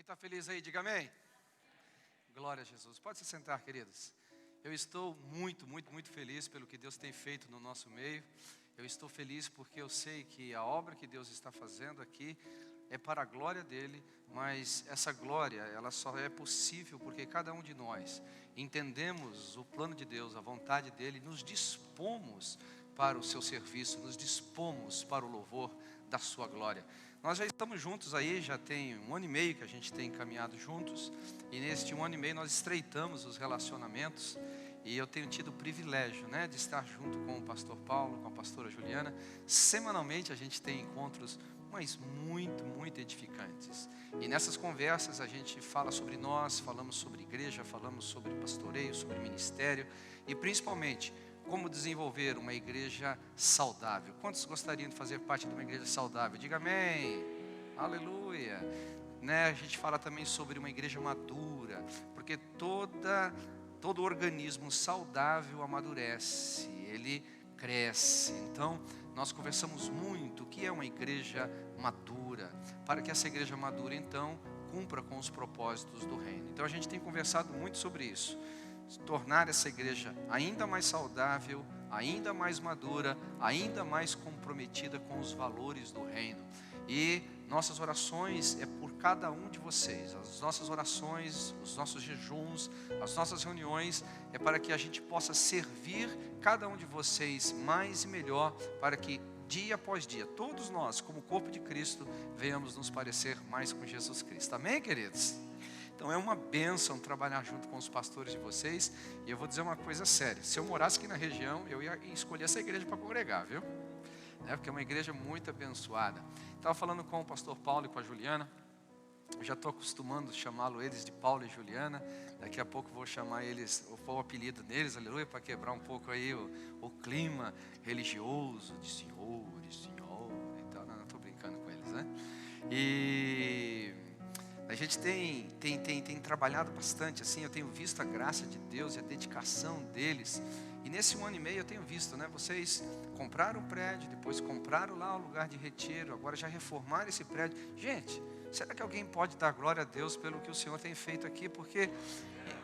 está feliz aí? Diga amém. Glória a Jesus. Pode se sentar, queridos. Eu estou muito feliz pelo que Deus tem feito no nosso meio. Eu estou feliz porque eu sei que a obra que Deus está fazendo aqui é para a glória dEle, mas essa glória, ela só é possível porque cada um de nós entendemos o plano de Deus, a vontade dEle, nos dispomos para o seu serviço, nos dispomos para o louvor da sua glória. Nós já estamos juntos aí, já tem 1 ano e meio que a gente tem caminhado juntos, e neste 1 ano e meio nós estreitamos os relacionamentos, e eu tenho tido o privilégio, de estar junto com o pastor Paulo, com a pastora Juliana. Semanalmente a gente tem encontros, mas muito edificantes. E nessas conversas a gente fala sobre nós, falamos sobre igreja, falamos sobre pastoreio, sobre ministério, e principalmente como desenvolver uma igreja saudável. Quantos gostariam de fazer parte de uma igreja saudável? Diga amém. Aleluia. A gente fala também sobre uma igreja madura, porque todo organismo saudável amadurece, ele cresce. Então, nós conversamos muito o que é uma igreja madura, para que essa igreja madura, então, cumpra com os propósitos do reino. Então, a gente tem conversado muito sobre isso. Tornar essa igreja ainda mais saudável, ainda mais madura, ainda mais comprometida com os valores do reino. E nossas orações é por cada um de vocês. As nossas orações, os nossos jejuns, as nossas reuniões é para que a gente possa servir cada um de vocês mais e melhor, para que dia após dia, todos nós, como corpo de Cristo, venhamos nos parecer mais com Jesus Cristo. Amém, queridos? Então é uma bênção trabalhar junto com os pastores de vocês. E eu vou dizer uma coisa séria: se eu morasse aqui na região, eu ia escolher essa igreja para congregar, viu? Porque é uma igreja muito abençoada. Estava falando com o pastor Paulo e com a Juliana. Eu já estou acostumando chamá-lo eles de Paulo e Juliana. Daqui a pouco vou chamar eles, vou pôr o apelido deles, aleluia, para quebrar um pouco aí o clima religioso de senhor e tal. Não estou brincando com eles, E a gente tem trabalhado bastante, assim, eu tenho visto a graça de Deus e a dedicação deles. E nesse 1 ano e meio eu tenho visto, vocês compraram um prédio, depois compraram lá o lugar de retiro, agora já reformaram esse prédio. Gente, será que alguém pode dar glória a Deus pelo que o Senhor tem feito aqui? Porque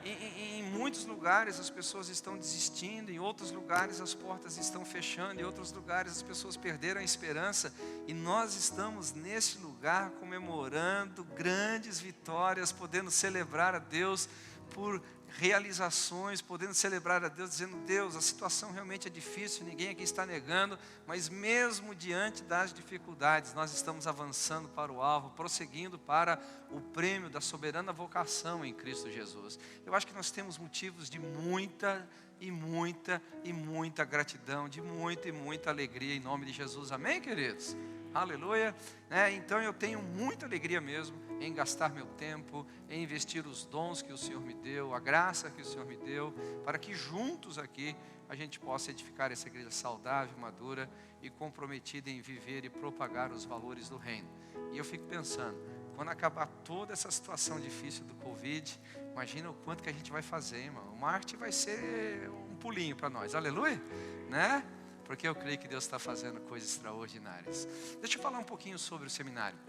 em muitos lugares as pessoas estão desistindo, em outros lugares as portas estão fechando, em outros lugares as pessoas perderam a esperança, e nós estamos nesse lugar comemorando grandes vitórias, podendo celebrar a Deus por realizações, podendo celebrar a Deus, dizendo: Deus, a situação realmente é difícil, ninguém aqui está negando, mas mesmo diante das dificuldades, nós estamos avançando para o alvo, prosseguindo para o prêmio da soberana vocação em Cristo Jesus. Eu acho que nós temos motivos de muita gratidão, de muita alegria em nome de Jesus. Amém, queridos? Aleluia. Então eu tenho muita alegria mesmo em gastar meu tempo, em investir os dons que o Senhor me deu, a graça que o Senhor me deu, para que juntos aqui a gente possa edificar essa igreja saudável, madura e comprometida em viver e propagar os valores do reino. E eu fico pensando, quando acabar toda essa situação difícil do Covid, imagina o quanto que a gente vai fazer, irmão. O marketing vai ser um pulinho para nós, aleluia, Porque eu creio que Deus está fazendo coisas extraordinárias. Deixa eu falar um pouquinho sobre o seminário.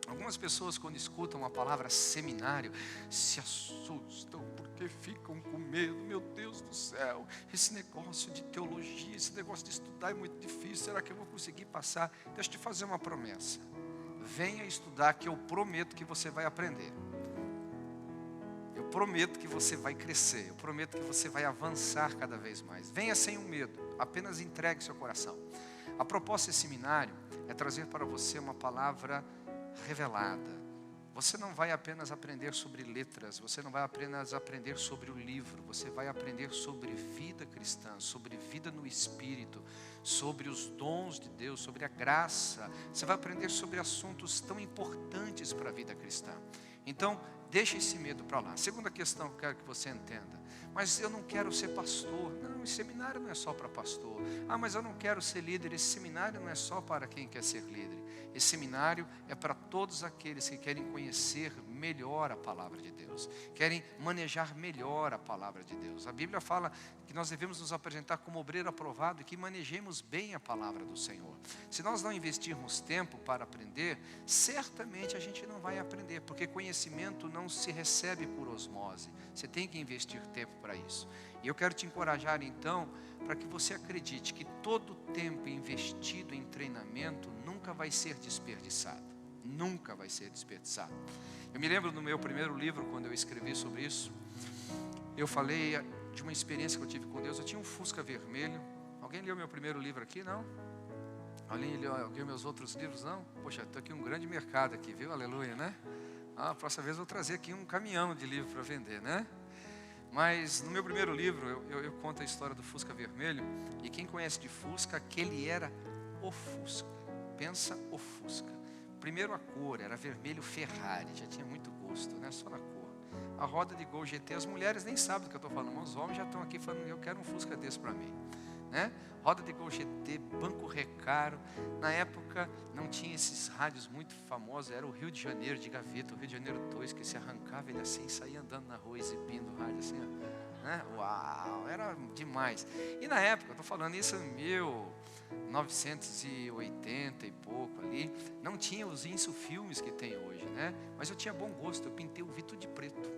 Algumas pessoas, quando escutam a palavra seminário, se assustam porque ficam com medo. Meu Deus do céu, esse negócio de teologia, esse negócio de estudar é muito difícil. Será que eu vou conseguir passar? Deixa eu te fazer uma promessa. Venha estudar, que eu prometo que você vai aprender. Eu prometo que você vai crescer. Eu prometo que você vai avançar cada vez mais. Venha sem o medo, apenas entregue seu coração. A proposta desse seminário é trazer para você uma palavra revelada. Você não vai apenas aprender sobre letras, você não vai apenas aprender sobre o livro, você vai aprender sobre vida cristã, sobre vida no Espírito, sobre os dons de Deus, sobre a graça. Você vai aprender sobre assuntos tão importantes para a vida cristã. Então, deixa esse medo para lá. Segunda questão que eu quero que você entenda: mas eu não quero ser pastor. Não, esse seminário não é só para pastor. Mas eu não quero ser líder. Esse seminário não é só para quem quer ser líder. Esse seminário é para todos aqueles que querem conhecer melhor a palavra de Deus, querem manejar melhor a palavra de Deus. A Bíblia fala que nós devemos nos apresentar como obreiro aprovado e que manejemos bem a palavra do Senhor. Se nós não investirmos tempo para aprender, certamente a gente não vai aprender, porque conhecimento não se recebe por osmose. Você tem que investir tempo para isso. E eu quero te encorajar então, para que você acredite que todo tempo investido em treinamento nunca vai ser desperdiçado. Nunca vai ser desperdiçado. Eu me lembro no meu primeiro livro, quando eu escrevi sobre isso, eu falei de uma experiência que eu tive com Deus. Eu tinha um Fusca vermelho. Alguém leu meu primeiro livro aqui? Não? Alguém leu meus outros livros? Não? Poxa, estou aqui um grande mercado aqui, viu? Aleluia, né? A próxima vez eu vou trazer aqui um caminhão de livro para vender, né? Mas no meu primeiro livro, eu conto a história do Fusca vermelho. E quem conhece de Fusca, aquele era o Fusca. Pensa o Fusca. Primeiro a cor, era vermelho Ferrari, já tinha muito gosto, né? Só na cor. A roda de Gol GT, as mulheres nem sabem do que eu estou falando, mas os homens já estão aqui falando: eu quero um Fusca desse para mim, né? Roda de Gol GT, banco recaro. Na época não tinha esses rádios muito famosos, era o Rio de Janeiro de gaveta, o Rio de Janeiro 2, que se arrancava ele assim, saía andando na rua exibindo o rádio assim, né? Uau, era demais. E na época, eu estou falando isso em 1980 e pouco ali, não tinha os insufilmes que tem hoje, né? Mas eu tinha bom gosto, eu pintei o vidro de preto.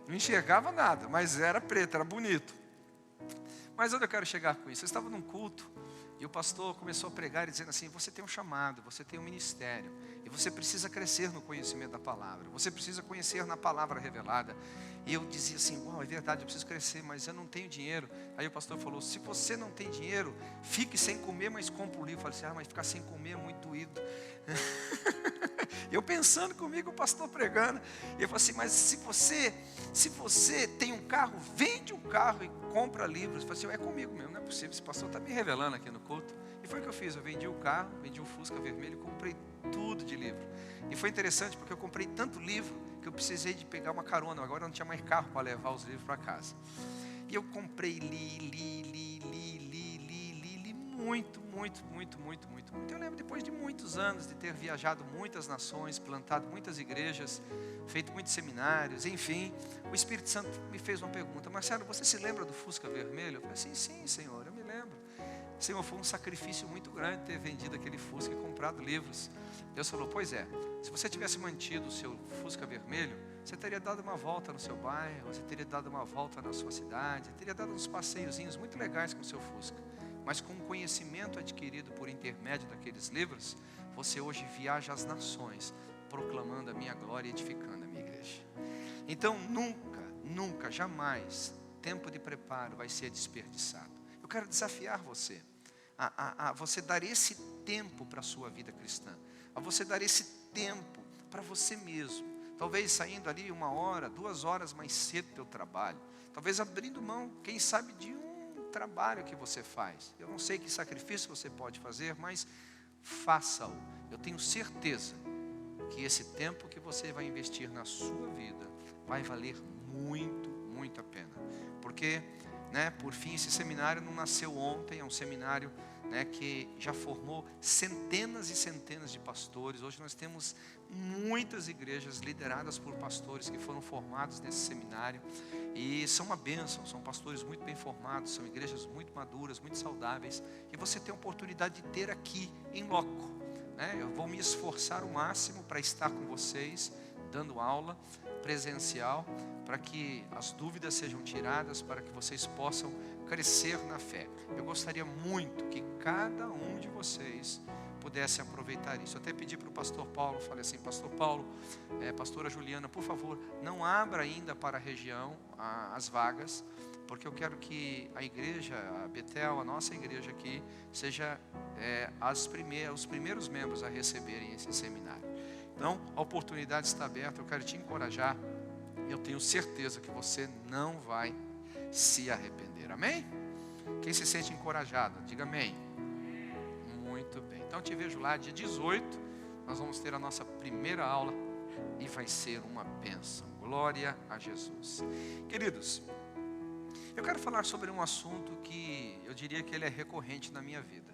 Não enxergava nada, mas era preto, era bonito. Mas onde eu quero chegar com isso? Eu estava num culto e o pastor começou a pregar e dizendo assim: você tem um chamado, você tem um ministério, e você precisa crescer no conhecimento da palavra, você precisa conhecer na palavra revelada. E eu dizia assim: uau, é verdade, eu preciso crescer, mas eu não tenho dinheiro. Aí o pastor falou: se você não tem dinheiro, fique sem comer, mas compra o livro. Eu falei assim: mas ficar sem comer é muito doído. Eu pensando comigo, o pastor pregando. E eu falei assim: mas se você tem um carro, vende um carro e compra livros. Eu falei assim: é comigo mesmo, não é possível, esse pastor está me revelando aqui no culto. E foi o que eu fiz, eu vendi o carro, vendi o Fusca vermelho, comprei tudo de livro. E foi interessante porque eu comprei tanto livro que eu precisei de pegar uma carona. Agora eu não tinha mais carro para levar os livros para casa. E eu comprei, li muito. Eu lembro, depois de muitos anos de ter viajado muitas nações, plantado muitas igrejas, feito muitos seminários, enfim, o Espírito Santo me fez uma pergunta: Marcelo, você se lembra do Fusca vermelho? Eu falei assim: sim, Senhor, eu me lembro. Senhor, foi um sacrifício muito grande ter vendido aquele Fusca e comprado livros. Deus falou: pois é, se você tivesse mantido o seu Fusca vermelho, você teria dado uma volta no seu bairro, você teria dado uma volta na sua cidade, teria dado uns passeiozinhos muito legais com o seu Fusca. Mas com o conhecimento adquirido por intermédio daqueles livros, você hoje viaja às nações, proclamando a minha glória e edificando a minha igreja. Então nunca, jamais, tempo de preparo vai ser desperdiçado. Eu quero desafiar você a você dar esse tempo para a sua vida cristã, a você dar esse tempo para você mesmo. Talvez saindo ali 1 hora, 2 horas mais cedo do teu trabalho, talvez abrindo mão, quem sabe, de um trabalho que você faz. Eu não sei que sacrifício você pode fazer, mas faça-o. Eu tenho certeza que esse tempo que você vai investir na sua vida vai valer muito a pena. Porque, por fim, esse seminário não nasceu ontem, é um seminário, que já formou centenas e centenas de pastores. Hoje nós temos muitas igrejas lideradas por pastores que foram formados nesse seminário, e são uma bênção, são pastores muito bem formados, são igrejas muito maduras, muito saudáveis, e você tem a oportunidade de ter aqui em loco. Eu vou me esforçar o máximo para estar com vocês, dando aula presencial, para que as dúvidas sejam tiradas, para que vocês possam crescer na fé. Eu gostaria muito que cada um de vocês pudesse aproveitar isso. Eu até pedi para o pastor Paulo, falei assim: pastor Paulo, pastora Juliana, por favor, não abra ainda para a região as vagas, porque eu quero que a igreja, a Betel, a nossa igreja aqui, seja os primeiros membros a receberem esse seminário. Então, a oportunidade está aberta, eu quero te encorajar. Eu tenho certeza que você não vai se arrepender. Amém? Quem se sente encorajado, diga amém. Muito bem. Então, eu te vejo lá dia 18. Nós vamos ter a nossa primeira aula e vai ser uma bênção. Glória a Jesus. Queridos, eu quero falar sobre um assunto que eu diria que ele é recorrente na minha vida.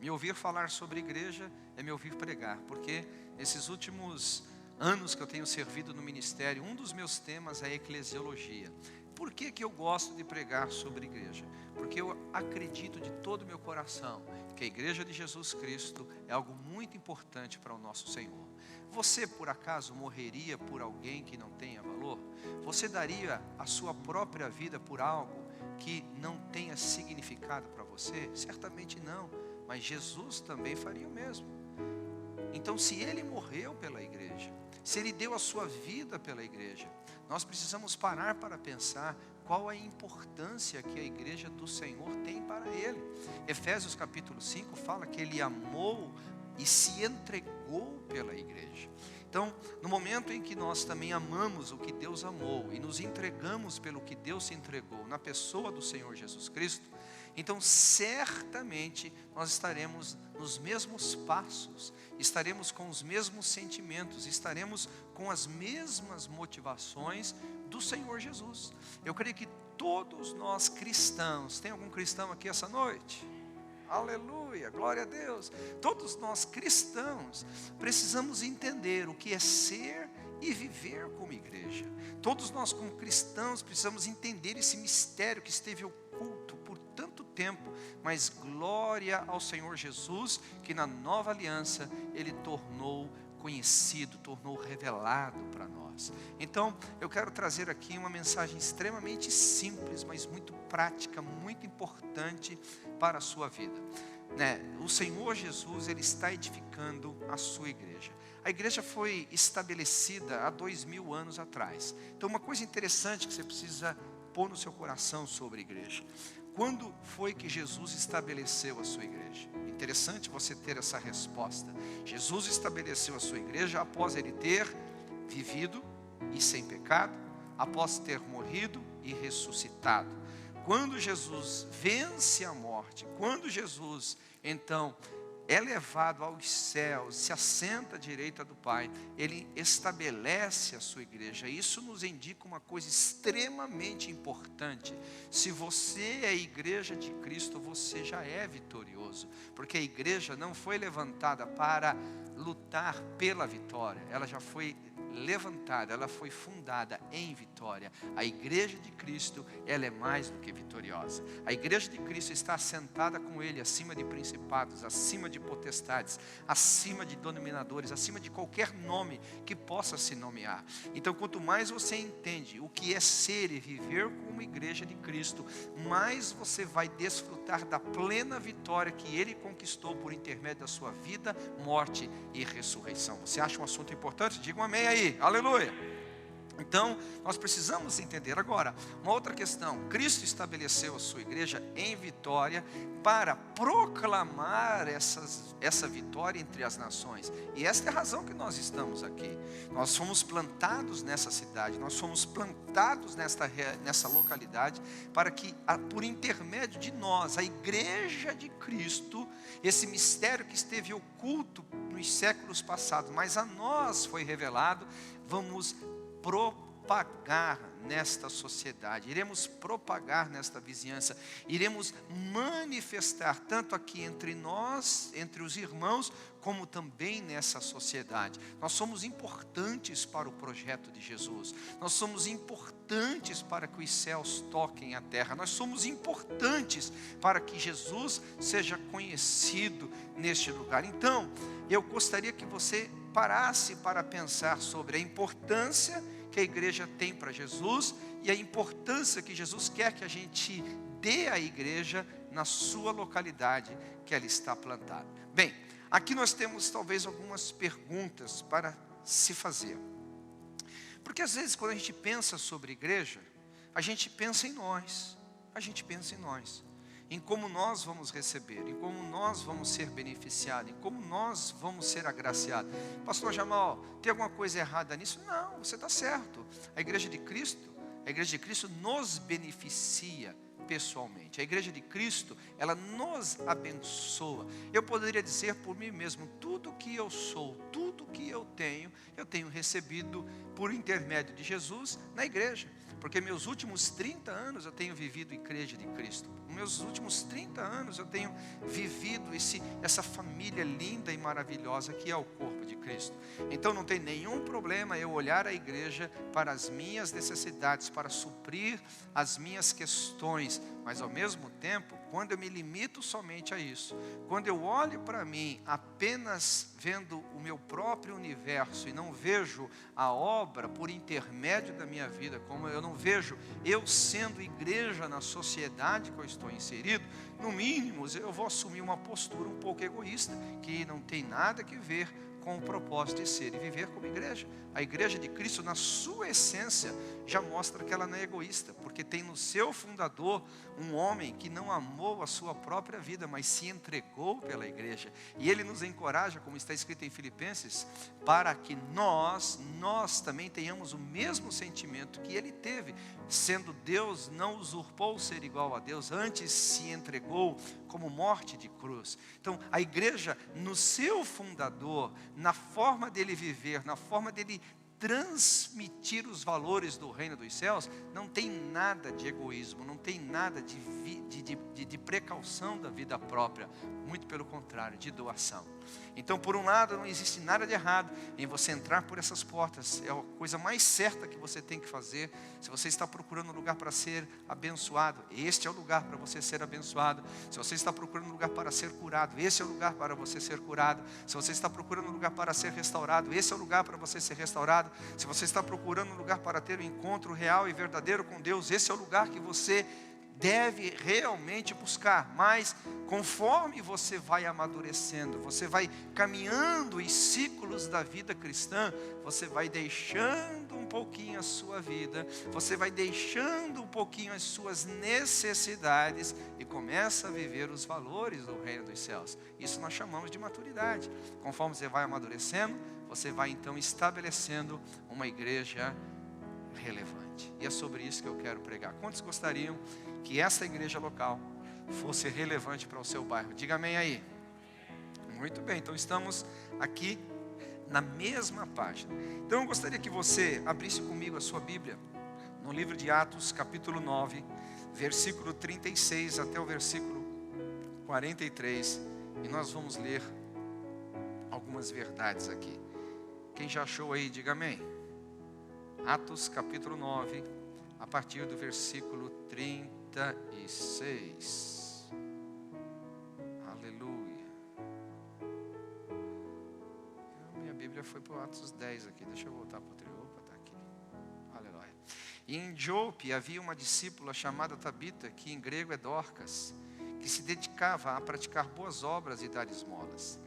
Me ouvir falar sobre igreja é me ouvir pregar, porque nesses últimos anos que eu tenho servido no ministério, um dos meus temas é eclesiologia. Por que eu gosto de pregar sobre igreja? Porque eu acredito de todo o meu coração que a igreja de Jesus Cristo é algo muito importante para o nosso Senhor. Você, por acaso, morreria por alguém que não tenha valor? Você daria a sua própria vida por algo que não tenha significado para você? Certamente não, mas Jesus também faria o mesmo. Então, se Ele morreu pela igreja, se Ele deu a sua vida pela igreja, nós precisamos parar para pensar qual a importância que a igreja do Senhor tem para Ele. Efésios capítulo 5 fala que Ele amou e se entregou pela igreja. Então, no momento em que nós também amamos o que Deus amou e nos entregamos pelo que Deus se entregou na pessoa do Senhor Jesus Cristo, então certamente nós estaremos nos mesmos passos, estaremos com os mesmos sentimentos, estaremos com as mesmas motivações do Senhor Jesus. Eu creio que todos nós cristãos, tem algum cristão aqui essa noite? Aleluia, glória a Deus. Todos nós cristãos precisamos entender o que é ser e viver como igreja. Todos nós como cristãos precisamos entender esse mistério que esteve oculto por tanto tempo, mas glória ao Senhor Jesus, que na nova aliança Ele tornou conhecido, tornou revelado para nós. Então, eu quero trazer aqui uma mensagem extremamente simples, mas muito prática, muito importante para a sua vida. O Senhor Jesus, Ele está edificando a sua igreja. A igreja foi estabelecida há 2000 anos atrás. Então, uma coisa interessante que você precisa pôr no seu coração sobre a igreja. Quando foi que Jesus estabeleceu a sua igreja? Interessante você ter essa resposta. Jesus estabeleceu a sua igreja após Ele ter vivido e sem pecado, após ter morrido e ressuscitado. Quando Jesus vence a morte, quando Jesus então é levado aos céus, se assenta à direita do Pai, Ele estabelece a sua igreja. Isso nos indica uma coisa extremamente importante. Se você é a igreja de Cristo, você já é vitorioso, porque a igreja não foi levantada para lutar pela vitória, ela já foi levantada, ela foi fundada em vitória. A igreja de Cristo, ela é mais do que vitoriosa. A igreja de Cristo está assentada com Ele acima de principados, acima de potestades, acima de dominadores, acima de qualquer nome que possa se nomear. Então, quanto mais você entende o que é ser e viver como igreja de Cristo, mais você vai desfrutar da plena vitória que Ele conquistou por intermédio da sua vida, morte e ressurreição. Você acha um assunto importante? Diga um amém aí. Aleluia. Então, nós precisamos entender agora uma outra questão. Cristo estabeleceu a sua igreja em vitória para proclamar essa vitória entre as nações. E esta é a razão que nós estamos aqui. Nós fomos plantados nessa cidade, nós fomos plantados nessa localidade para que, por intermédio de nós, a igreja de Cristo, esse mistério que esteve oculto nos séculos passados, mas a nós foi revelado, vamos propagar nesta sociedade, iremos propagar nesta vizinhança, iremos manifestar tanto aqui entre nós, entre os irmãos, como também nessa sociedade. Nós somos importantes para o projeto de Jesus, nós somos importantes para que os céus toquem a terra, nós somos importantes para que Jesus seja conhecido neste lugar. Então, eu gostaria que você parasse para pensar sobre a importância que a igreja tem para Jesus e a importância que Jesus quer que a gente dê à igreja na sua localidade que ela está plantada. Bem, aqui nós temos talvez algumas perguntas para se fazer. Porque às vezes quando a gente pensa sobre igreja, a gente pensa em nós, em como nós vamos receber, em como nós vamos ser beneficiados, em como nós vamos ser agraciados. Pastor Jamal, tem alguma coisa errada nisso? Não, você está certo. A igreja de Cristo nos beneficia pessoalmente. A igreja de Cristo, ela nos abençoa. Eu poderia dizer por mim mesmo, tudo que eu sou, tudo que eu tenho recebido por intermédio de Jesus na igreja. Porque meus últimos 30 anos eu tenho vivido igreja de Cristo. Meus últimos 30 anos eu tenho vivido essa família linda e maravilhosa que é o corpo de Cristo. Então não tem nenhum problema eu olhar a igreja para as minhas necessidades, para suprir as minhas questões. Mas ao mesmo tempo, quando eu me limito somente a isso, quando eu olho para mim apenas vendo o meu próprio universo e não vejo a obra por intermédio da minha vida, como eu não vejo eu sendo igreja na sociedade que eu estou inserido, no mínimo eu vou assumir uma postura um pouco egoísta, que não tem nada a ver com o propósito de ser e viver como igreja. A igreja de Cristo, na sua essência, já mostra que ela não é egoísta, porque tem no seu fundador um homem que não amou a sua própria vida, mas se entregou pela igreja. E ele nos encoraja, como está escrito em Filipenses, para que nós também tenhamos o mesmo sentimento que ele teve. Sendo Deus, não usurpou ser igual a Deus, antes se entregou como morte de cruz. Então, a igreja, no seu fundador, na forma dele viver, na forma dele transmitir os valores do reino dos céus, não tem nada de egoísmo, não tem nada de precaução da vida própria, muito pelo contrário, de doação. Então, por um lado, não existe nada de errado em você entrar por essas portas, é a coisa mais certa que você tem que fazer. Se você está procurando um lugar para ser abençoado, este é o lugar para você ser abençoado. Se você está procurando um lugar para ser curado, esse é o lugar para você ser curado. Se você está procurando um lugar para ser restaurado, esse é o lugar para você ser restaurado. Se você está procurando um lugar para ter um encontro real e verdadeiro com Deus, esse é o lugar que você deve realmente buscar. Mas conforme você vai amadurecendo, você vai caminhando em ciclos da vida cristã, você vai deixando um pouquinho a sua vida, você vai deixando um pouquinho as suas necessidades e começa a viver os valores do reino dos céus. Isso nós chamamos de maturidade. Conforme você vai amadurecendo, você vai então estabelecendo uma igreja relevante. E é sobre isso que eu quero pregar. Quantos gostariam que essa igreja local fosse relevante para o seu bairro? Diga amém aí. Muito bem, então estamos aqui na mesma página. Então eu gostaria que você abrisse comigo a sua Bíblia no livro de Atos, capítulo 9, versículo 36 até o versículo 43, e nós vamos ler algumas verdades aqui. Quem já achou aí, diga amém. Atos capítulo 9, a partir do versículo 36. Aleluia. Minha Bíblia foi para o Atos 10 aqui. Deixa eu voltar para o trio. Opa, está aqui. Aleluia. E em Jope havia uma discípula chamada Tabita, que em grego é Dorcas, que se dedicava a praticar boas obras e dar esmolas.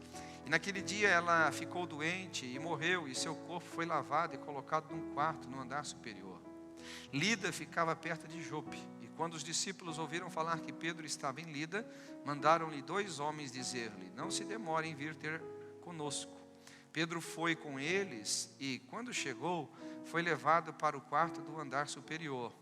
E naquele dia ela ficou doente e morreu, e seu corpo foi lavado e colocado num quarto no andar superior. Lida ficava perto de Jope, e quando os discípulos ouviram falar que Pedro estava em Lida, mandaram-lhe 2 homens dizer-lhe: não se demore em vir ter conosco. Pedro foi com eles e, quando chegou, foi levado para o quarto do andar superior.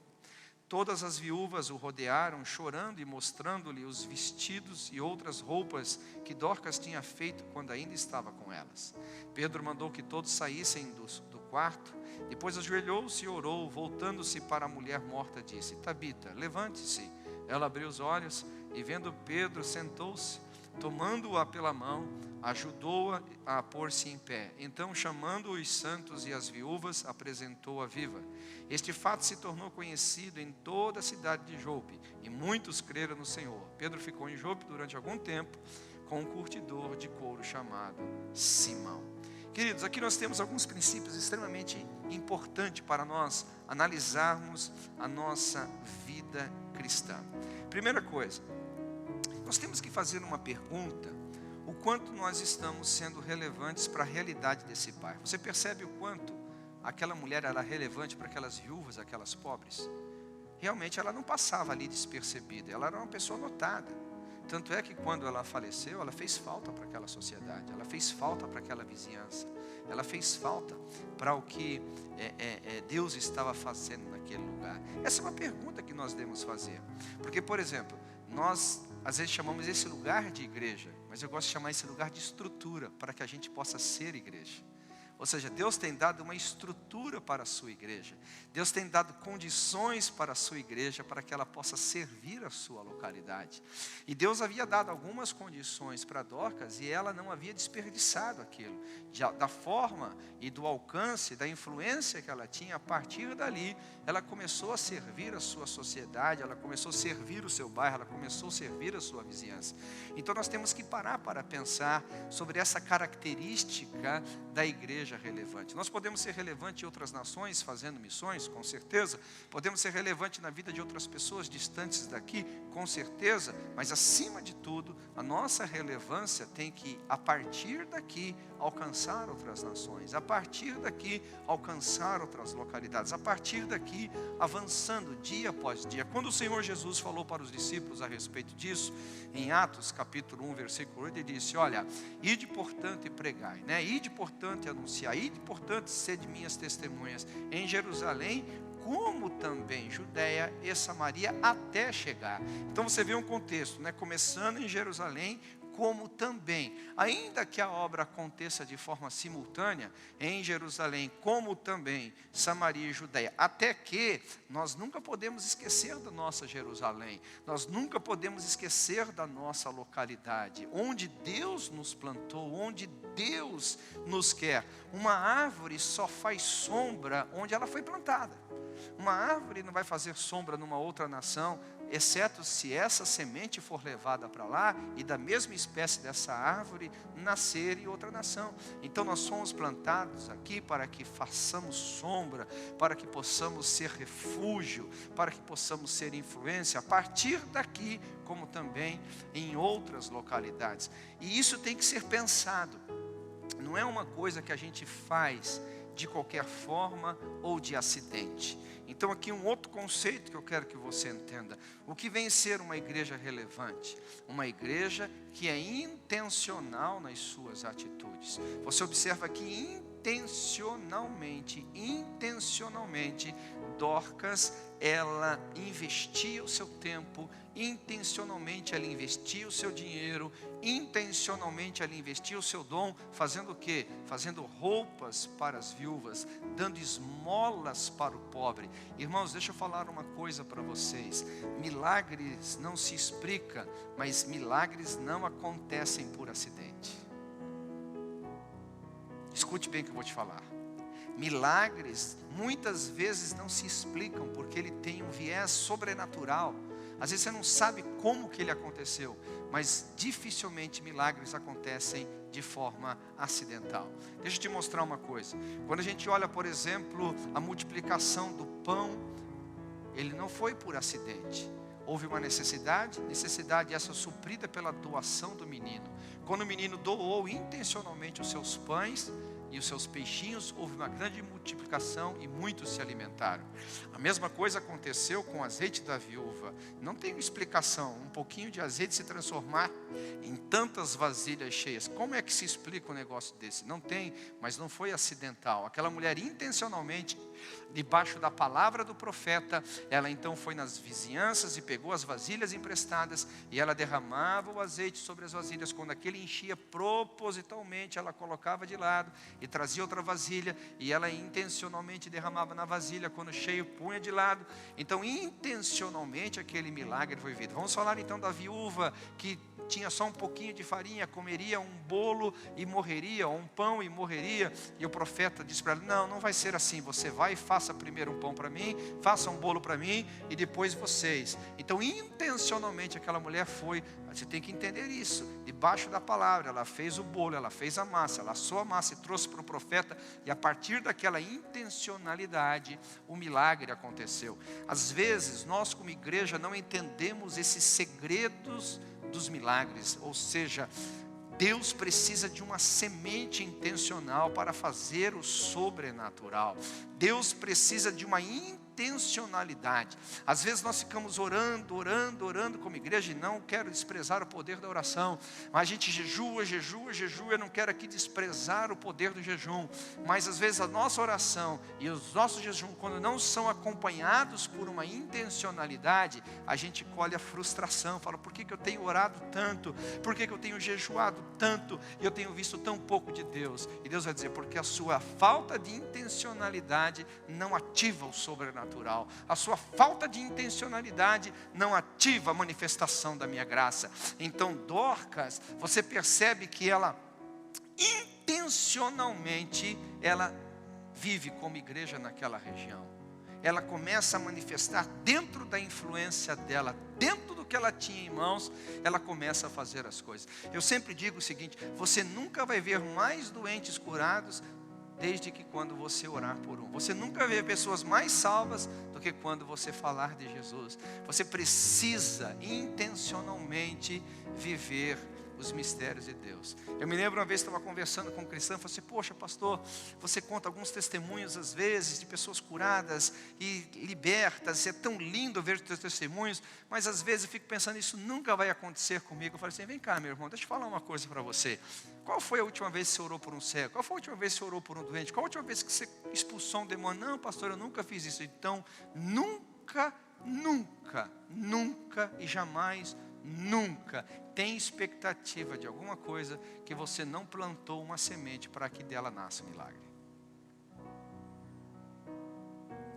Todas as viúvas o rodearam, chorando e mostrando-lhe os vestidos e outras roupas que Dorcas tinha feito quando ainda estava com elas. Pedro mandou que todos saíssem do quarto, depois ajoelhou-se e orou, voltando-se para a mulher morta, disse: Tabita, levante-se. Ela abriu os olhos e, vendo Pedro, sentou-se. Tomando-a pela mão, ajudou-a a pôr-se em pé. Então, chamando os santos e as viúvas, apresentou-a viva. Este fato se tornou conhecido em toda a cidade de Jope, e muitos creram no Senhor. Pedro ficou em Jope durante algum tempo com um curtidor de couro chamado Simão. Queridos, aqui nós temos alguns princípios extremamente importantes para nós analisarmos a nossa vida cristã. Primeira coisa, nós temos que fazer uma pergunta: o quanto nós estamos sendo relevantes para a realidade desse bairro? Você percebe o quanto aquela mulher era relevante para aquelas viúvas, aquelas pobres? Realmente ela não passava ali despercebida, ela era uma pessoa notada. Tanto é que quando ela faleceu, ela fez falta para aquela sociedade, ela fez falta para aquela vizinhança, ela fez falta para o que Deus estava fazendo naquele lugar. Essa é uma pergunta que nós devemos fazer. Porque, por exemplo, nós às vezes chamamos esse lugar de igreja, mas eu gosto de chamar esse lugar de estrutura, para que a gente possa ser igreja. Ou seja, Deus tem dado uma estrutura para a sua igreja. Deus tem dado condições para a sua igreja, para que ela possa servir a sua localidade. E Deus havia dado algumas condições para Dorcas, e ela não havia desperdiçado aquilo. Da forma e do alcance, da influência que ela tinha, a partir dali, ela começou a servir a sua sociedade, ela começou a servir o seu bairro, ela começou a servir a sua vizinhança. Então nós temos que parar para pensar sobre essa característica da igreja relevante. Nós podemos ser relevantes em outras nações, fazendo missões, com certeza. Podemos ser relevantes na vida de outras pessoas distantes daqui, com certeza. Mas acima de tudo, a nossa relevância tem que, a partir daqui, alcançar outras nações. A partir daqui, alcançar outras localidades. A partir daqui, avançando dia após dia. Quando o Senhor Jesus falou para os discípulos a respeito disso, em Atos capítulo 1, versículo 8, ele disse: olha, ide portanto e pregai, né? Ide portanto e anunciai, ide portanto sede minhas testemunhas em Jerusalém, como também Judeia e Samaria, até chegar. Então você vê um contexto, né? Começando em Jerusalém, como também, ainda que a obra aconteça de forma simultânea em Jerusalém, como também Samaria e Judeia, até que nós nunca podemos esquecer da nossa Jerusalém, nós nunca podemos esquecer da nossa localidade, onde Deus nos plantou, onde Deus nos quer. Uma árvore só faz sombra onde ela foi plantada. Uma árvore não vai fazer sombra numa outra nação, exceto se essa semente for levada para lá e da mesma espécie dessa árvore nascer em outra nação. Então nós somos plantados aqui para que façamos sombra, para que possamos ser refúgio, para que possamos ser influência a partir daqui, como também em outras localidades. E isso tem que ser pensado. Não é uma coisa que a gente faz de qualquer forma ou de acidente. Então aqui um outro conceito que eu quero que você entenda. O que vem ser uma igreja relevante? Uma igreja que é intencional nas suas atitudes. Você observa que intencionalmente, Dorcas, ela investia o seu tempo, intencionalmente ela investia o seu dinheiro, intencionalmente ela investia o seu dom, fazendo o quê? Fazendo roupas para as viúvas, dando esmolas para o pobre. Irmãos, deixa eu falar uma coisa para vocês. Milagres não se explica, mas milagres não acontecem por acidente. Escute bem o que eu vou te falar. Milagres muitas vezes não se explicam porque ele tem um viés sobrenatural. Às vezes você não sabe como que ele aconteceu, mas dificilmente milagres acontecem de forma acidental. Deixa eu te mostrar uma coisa. Quando a gente olha, por exemplo, a multiplicação do pão, ele não foi por acidente. Houve uma necessidade essa suprida pela doação do menino. Quando o menino doou intencionalmente os seus pães e os seus peixinhos, houve uma grande multiplicação e muitos se alimentaram. A mesma coisa aconteceu com o azeite da viúva. Não tem explicação, um pouquinho de azeite se transformar em tantas vasilhas cheias. Como é que se explica um negócio desse? Não tem, mas não foi acidental. Aquela mulher intencionalmente, debaixo da palavra do profeta, ela então foi nas vizinhanças e pegou as vasilhas emprestadas e ela derramava o azeite sobre as vasilhas. Quando aquele enchia, propositalmente ela colocava de lado e trazia outra vasilha, e ela intencionalmente derramava na vasilha, quando cheio punha de lado. Então intencionalmente aquele milagre foi vivido. Vamos falar então da viúva que tinha só um pouquinho de farinha, comeria um bolo e morreria, ou um pão e morreria, e o profeta disse para ela: não vai ser assim, você vai e faça primeiro um pão para mim, faça um bolo para mim e depois vocês. Então intencionalmente aquela mulher foi, você tem que entender isso, debaixo da palavra, ela fez o bolo, ela fez a massa, ela assou a massa e trouxe para o profeta, e a partir daquela intencionalidade o milagre aconteceu. Às vezes nós como igreja não entendemos esses segredos dos milagres, ou seja, Deus precisa de uma semente intencional para fazer o sobrenatural. Deus precisa de uma intencionalidade intencionalidade. Às vezes nós ficamos orando como igreja, e não quero desprezar o poder da oração, mas a gente jejua, eu não quero aqui desprezar o poder do jejum, mas às vezes a nossa oração e os nossos jejuns, quando não são acompanhados por uma intencionalidade, a gente colhe a frustração, fala, por que eu tenho orado tanto, por que eu tenho jejuado tanto, e eu tenho visto tão pouco de Deus? E Deus vai dizer, porque a sua falta de intencionalidade não ativa o sobrenatural, a sua falta de intencionalidade não ativa a manifestação da minha graça. Então Dorcas, você percebe que ela intencionalmente, ela vive como igreja naquela região. Ela começa a manifestar dentro da influência dela, dentro do que ela tinha em mãos, ela começa a fazer as coisas. Eu sempre digo o seguinte, você nunca vai ver mais doentes curados desde que quando você orar por um. Você nunca vê pessoas mais salvas do que quando você falar de Jesus. Você precisa intencionalmente viver os mistérios de Deus. Eu me lembro uma vez, estava conversando com um cristão, falei assim, poxa pastor, você conta alguns testemunhos às vezes, de pessoas curadas e libertas, é tão lindo ver os teus testemunhos, mas às vezes eu fico pensando, isso nunca vai acontecer comigo. Eu falei assim, vem cá meu irmão, deixa eu falar uma coisa para você. Qual foi a última vez que você orou por um cego? Qual foi a última vez que você orou por um doente? Qual a última vez que você expulsou um demônio? Não pastor, eu nunca fiz isso. Então, nunca e jamais nunca tem expectativa de alguma coisa que você não plantou uma semente para que dela nasça um milagre.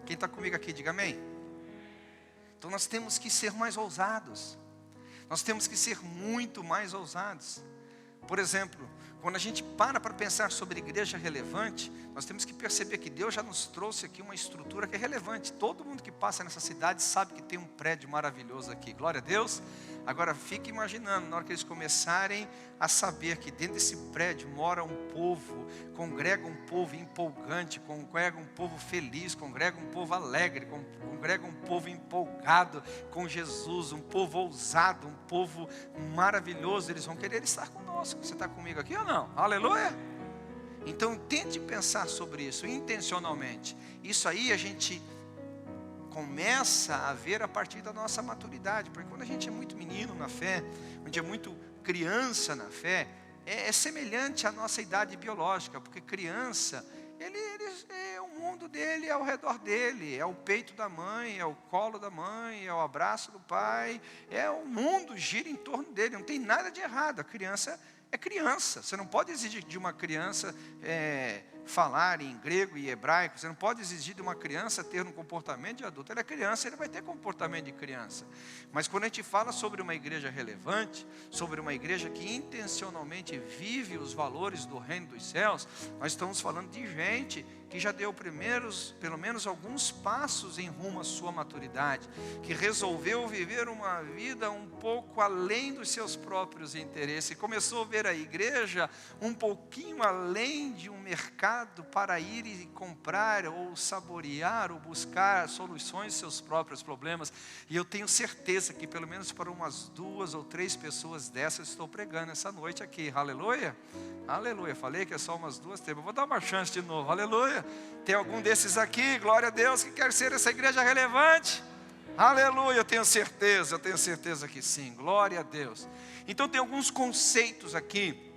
Quem está comigo aqui, diga amém. Então nós temos que ser mais ousados. Nós temos que ser muito mais ousados. Por exemplo, quando a gente para pensar sobre igreja relevante, nós temos que perceber que Deus já nos trouxe aqui uma estrutura que é relevante. Todo mundo que passa nessa cidade sabe que tem um prédio maravilhoso aqui. Glória a Deus. Agora fique imaginando, na hora que eles começarem a saber que dentro desse prédio mora um povo, congrega um povo empolgante, congrega um povo feliz, congrega um povo alegre, congrega um povo empolgado com Jesus, um povo ousado, um povo maravilhoso, eles vão querer estar conosco. Você está comigo aqui ou não? Aleluia! Então tente pensar sobre isso intencionalmente. Isso aí a gente começa a ver a partir da nossa maturidade, porque quando a gente é muito menino na fé, quando a gente é muito criança na fé, é semelhante à nossa idade biológica, porque criança, ele o mundo dele é ao redor dele, é o peito da mãe, é o colo da mãe, é o abraço do pai, o mundo gira em torno dele, não tem nada de errado, a criança é criança, você não pode exigir de uma criança falar em grego e hebraico, você não pode exigir de uma criança ter um comportamento de adulto. Ele é criança, ele vai ter comportamento de criança. Mas quando a gente fala sobre uma igreja relevante, sobre uma igreja que intencionalmente vive os valores do reino dos céus, nós estamos falando de gente que já deu pelo menos alguns passos em rumo à sua maturidade, que resolveu viver uma vida um pouco além dos seus próprios interesses, e começou a ver a igreja um pouquinho além de um mercado para ir e comprar, ou saborear, ou buscar soluções aos seus próprios problemas. E eu tenho certeza que pelo menos para umas 2 ou 3 pessoas dessas estou pregando essa noite aqui, aleluia, aleluia. Falei que é só umas 2, 3, vou dar uma chance de novo, aleluia. Tem algum desses aqui, glória a Deus, que quer ser essa igreja relevante? Aleluia, eu tenho certeza que sim, glória a Deus. Então tem alguns conceitos aqui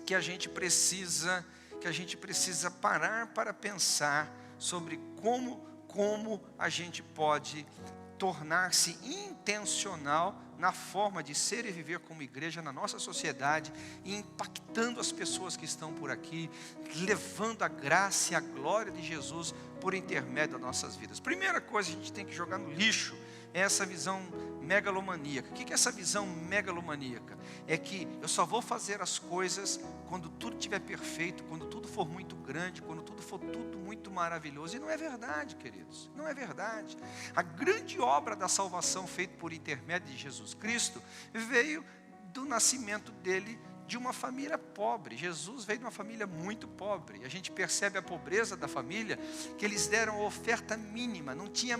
que a gente precisa parar para pensar sobre como a gente pode tornar-se intencional na forma de ser e viver como igreja na nossa sociedade, e impactando as pessoas que estão por aqui, levando a graça e a glória de Jesus por intermédio das nossas vidas. Primeira coisa que a gente tem que jogar no lixo é essa visão megalomaníaca. O que é essa visão megalomaníaca? É que eu só vou fazer as coisas quando tudo estiver perfeito, quando tudo for muito grande, quando tudo for tudo muito maravilhoso. E não é verdade, queridos, não é verdade. A grande obra da salvação feita por intermédio de Jesus Cristo veio do nascimento dele de uma família pobre. Jesus veio de uma família muito pobre, e a gente percebe a pobreza da família, que eles deram a oferta mínima, não tinha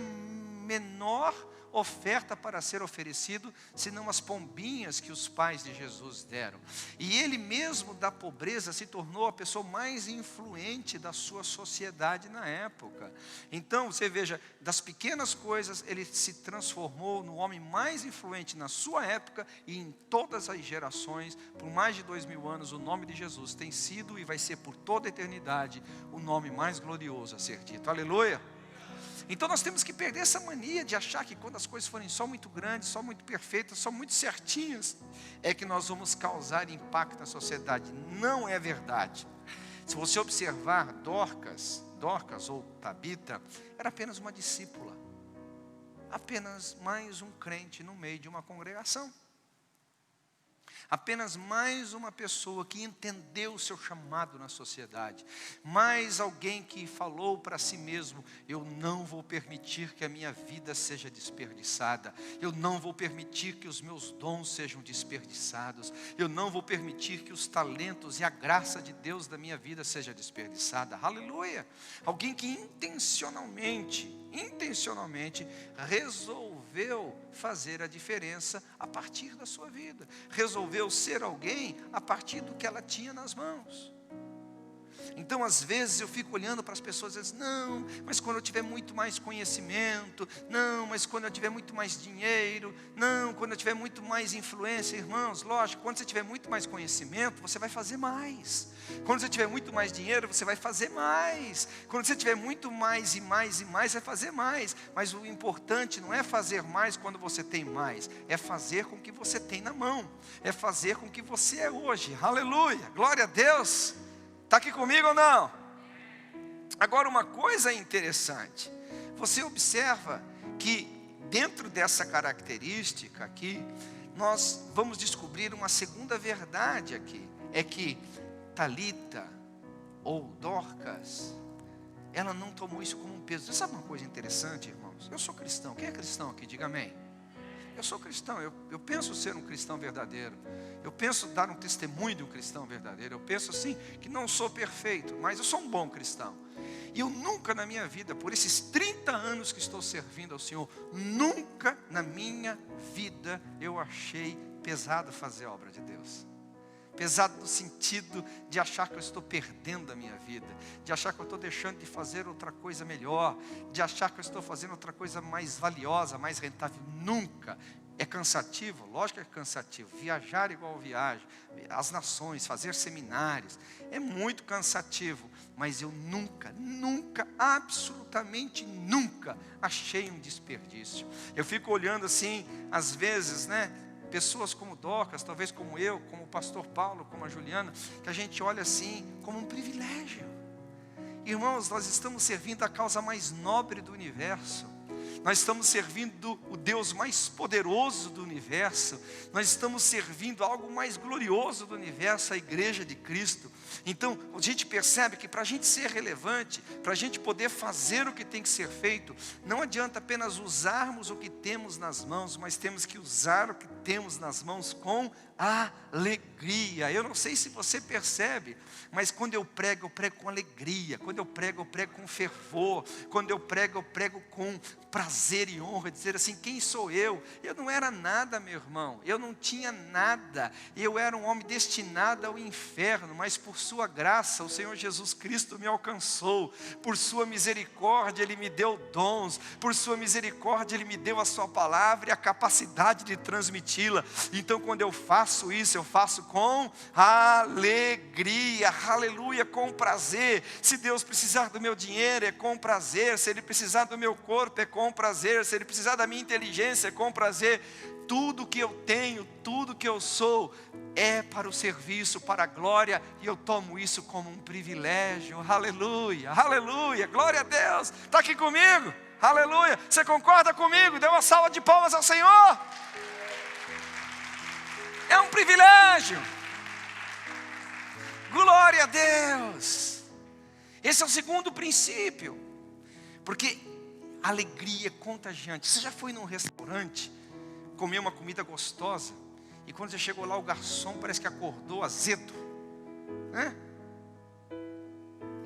menor oferta para ser oferecido, senão as pombinhas que os pais de Jesus deram. E ele mesmo da pobreza se tornou a pessoa mais influente da sua sociedade na época. Então, você veja, das pequenas coisas, ele se transformou no homem mais influente na sua época e em todas as gerações. Por mais de 2000 anos, o nome de Jesus tem sido e vai ser por toda a eternidade o nome mais glorioso a ser dito. Aleluia! Então nós temos que perder essa mania de achar que quando as coisas forem só muito grandes, só muito perfeitas, só muito certinhas, é que nós vamos causar impacto na sociedade. Não é verdade. Se você observar Dorcas ou Tabita, era apenas uma discípula. Apenas mais um crente no meio de uma congregação. Apenas mais uma pessoa que entendeu o seu chamado na sociedade. Mais alguém que falou para si mesmo: eu não vou permitir que a minha vida seja desperdiçada. Eu não vou permitir que os meus dons sejam desperdiçados. Eu não vou permitir que os talentos e a graça de Deus da minha vida seja desperdiçada. Aleluia! Alguém que intencionalmente resolveu fazer a diferença a partir da sua vida. Resolveu ser alguém a partir do que ela tinha nas mãos. Então, às vezes, eu fico olhando para as pessoas e digo: não, mas quando eu tiver muito mais conhecimento, não, mas quando eu tiver muito mais dinheiro, não, quando eu tiver muito mais influência. Irmãos, lógico, quando você tiver muito mais conhecimento, você vai fazer mais. Quando você tiver muito mais dinheiro, você vai fazer mais. Quando você tiver muito mais e mais e mais, vai fazer mais. Mas o importante não é fazer mais quando você tem mais, é fazer com o que você tem na mão, é fazer com o que você é hoje. Aleluia, glória a Deus. Está aqui comigo ou não? Agora, uma coisa interessante, você observa que dentro dessa característica aqui, nós vamos descobrir uma segunda verdade aqui. É que Talita ou Dorcas, ela não tomou isso como um peso. Você sabe uma coisa interessante, irmãos? Eu sou cristão. Quem é cristão aqui? Diga amém. Eu sou cristão, eu penso ser um cristão verdadeiro. Eu penso dar um testemunho de um cristão verdadeiro. Eu penso assim, que não sou perfeito, mas eu sou um bom cristão. E eu nunca na minha vida, por esses 30 anos que estou servindo ao Senhor, nunca na minha vida eu achei pesado fazer a obra de Deus. Pesado no sentido de achar que eu estou perdendo a minha vida, de achar que eu estou deixando de fazer outra coisa melhor, de achar que eu estou fazendo outra coisa mais valiosa, mais rentável. Nunca. É cansativo? Lógico que é cansativo. Viajar igual viagem, as nações, fazer seminários, é muito cansativo. Mas eu nunca, absolutamente nunca achei um desperdício. Eu fico olhando assim, às vezes, pessoas como Dorcas, talvez como eu, como o pastor Paulo, como a Juliana, que a gente olha assim como um privilégio. Irmãos, nós estamos servindo a causa mais nobre do universo. Nós estamos servindo o Deus mais poderoso do universo. Nós estamos servindo algo mais glorioso do universo, a igreja de Cristo. Então, a gente percebe que para a gente ser relevante, para a gente poder fazer o que tem que ser feito, não adianta apenas usarmos o que temos nas mãos, mas temos que usar o que temos nas mãos com alegria. Eu não sei se você percebe, mas quando eu prego com alegria. Quando eu prego com fervor. Quando eu prego com prazer e honra. Dizer assim: quem sou eu? Eu não era nada, meu irmão. Eu não tinha nada. Eu era um homem destinado ao inferno, mas por sua graça, o Senhor Jesus Cristo me alcançou. Por sua misericórdia, Ele me deu dons. Por sua misericórdia, Ele me deu a sua palavra e a capacidade de transmiti-la. Então, quando eu faço isso, eu faço com alegria, aleluia, com prazer. Se Deus precisar do meu dinheiro, é com prazer. Se Ele precisar do meu corpo, é com prazer. Se Ele precisar da minha inteligência, é com prazer. Tudo que eu tenho, tudo que eu sou, é para o serviço, para a glória, e eu tomo isso como um privilégio. Aleluia, aleluia, glória a Deus. Está aqui comigo? Aleluia. Você concorda comigo? Dê uma salva de palmas ao Senhor. É um privilégio. Glória a Deus. Esse é o segundo princípio. Porque alegria é contagiante. Você já foi num restaurante, comeu uma comida gostosa, e quando você chegou lá, o garçom parece que acordou azedo, né?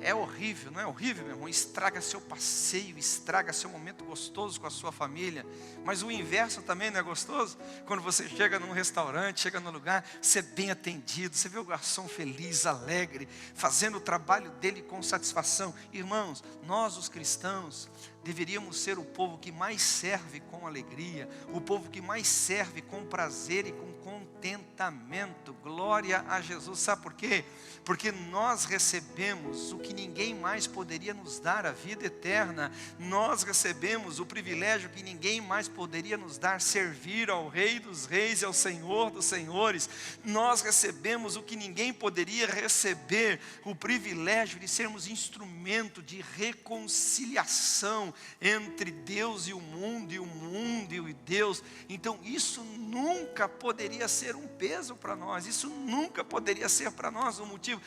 é horrível, não é horrível, meu irmão? Estraga seu passeio, estraga seu momento gostoso com a sua família. Mas o inverso também não é gostoso? Quando você chega num restaurante, chega num lugar, você é bem atendido, você vê o garçom feliz, alegre, fazendo o trabalho dele com satisfação. Irmãos, nós os cristãos deveríamos ser o povo que mais serve com alegria, o povo que mais serve com prazer e com contentamento. Glória a Jesus. Sabe por quê? Porque nós recebemos o que ninguém mais poderia nos dar, a vida eterna. Nós recebemos o privilégio que ninguém mais poderia nos dar, servir ao Rei dos Reis e ao Senhor dos Senhores. Nós recebemos o que ninguém poderia receber, o privilégio de sermos instrumento de reconciliação entre Deus e o mundo e Deus. Então isso nunca poderia ser um peso para nós, isso nunca poderia ser para nós um motivo,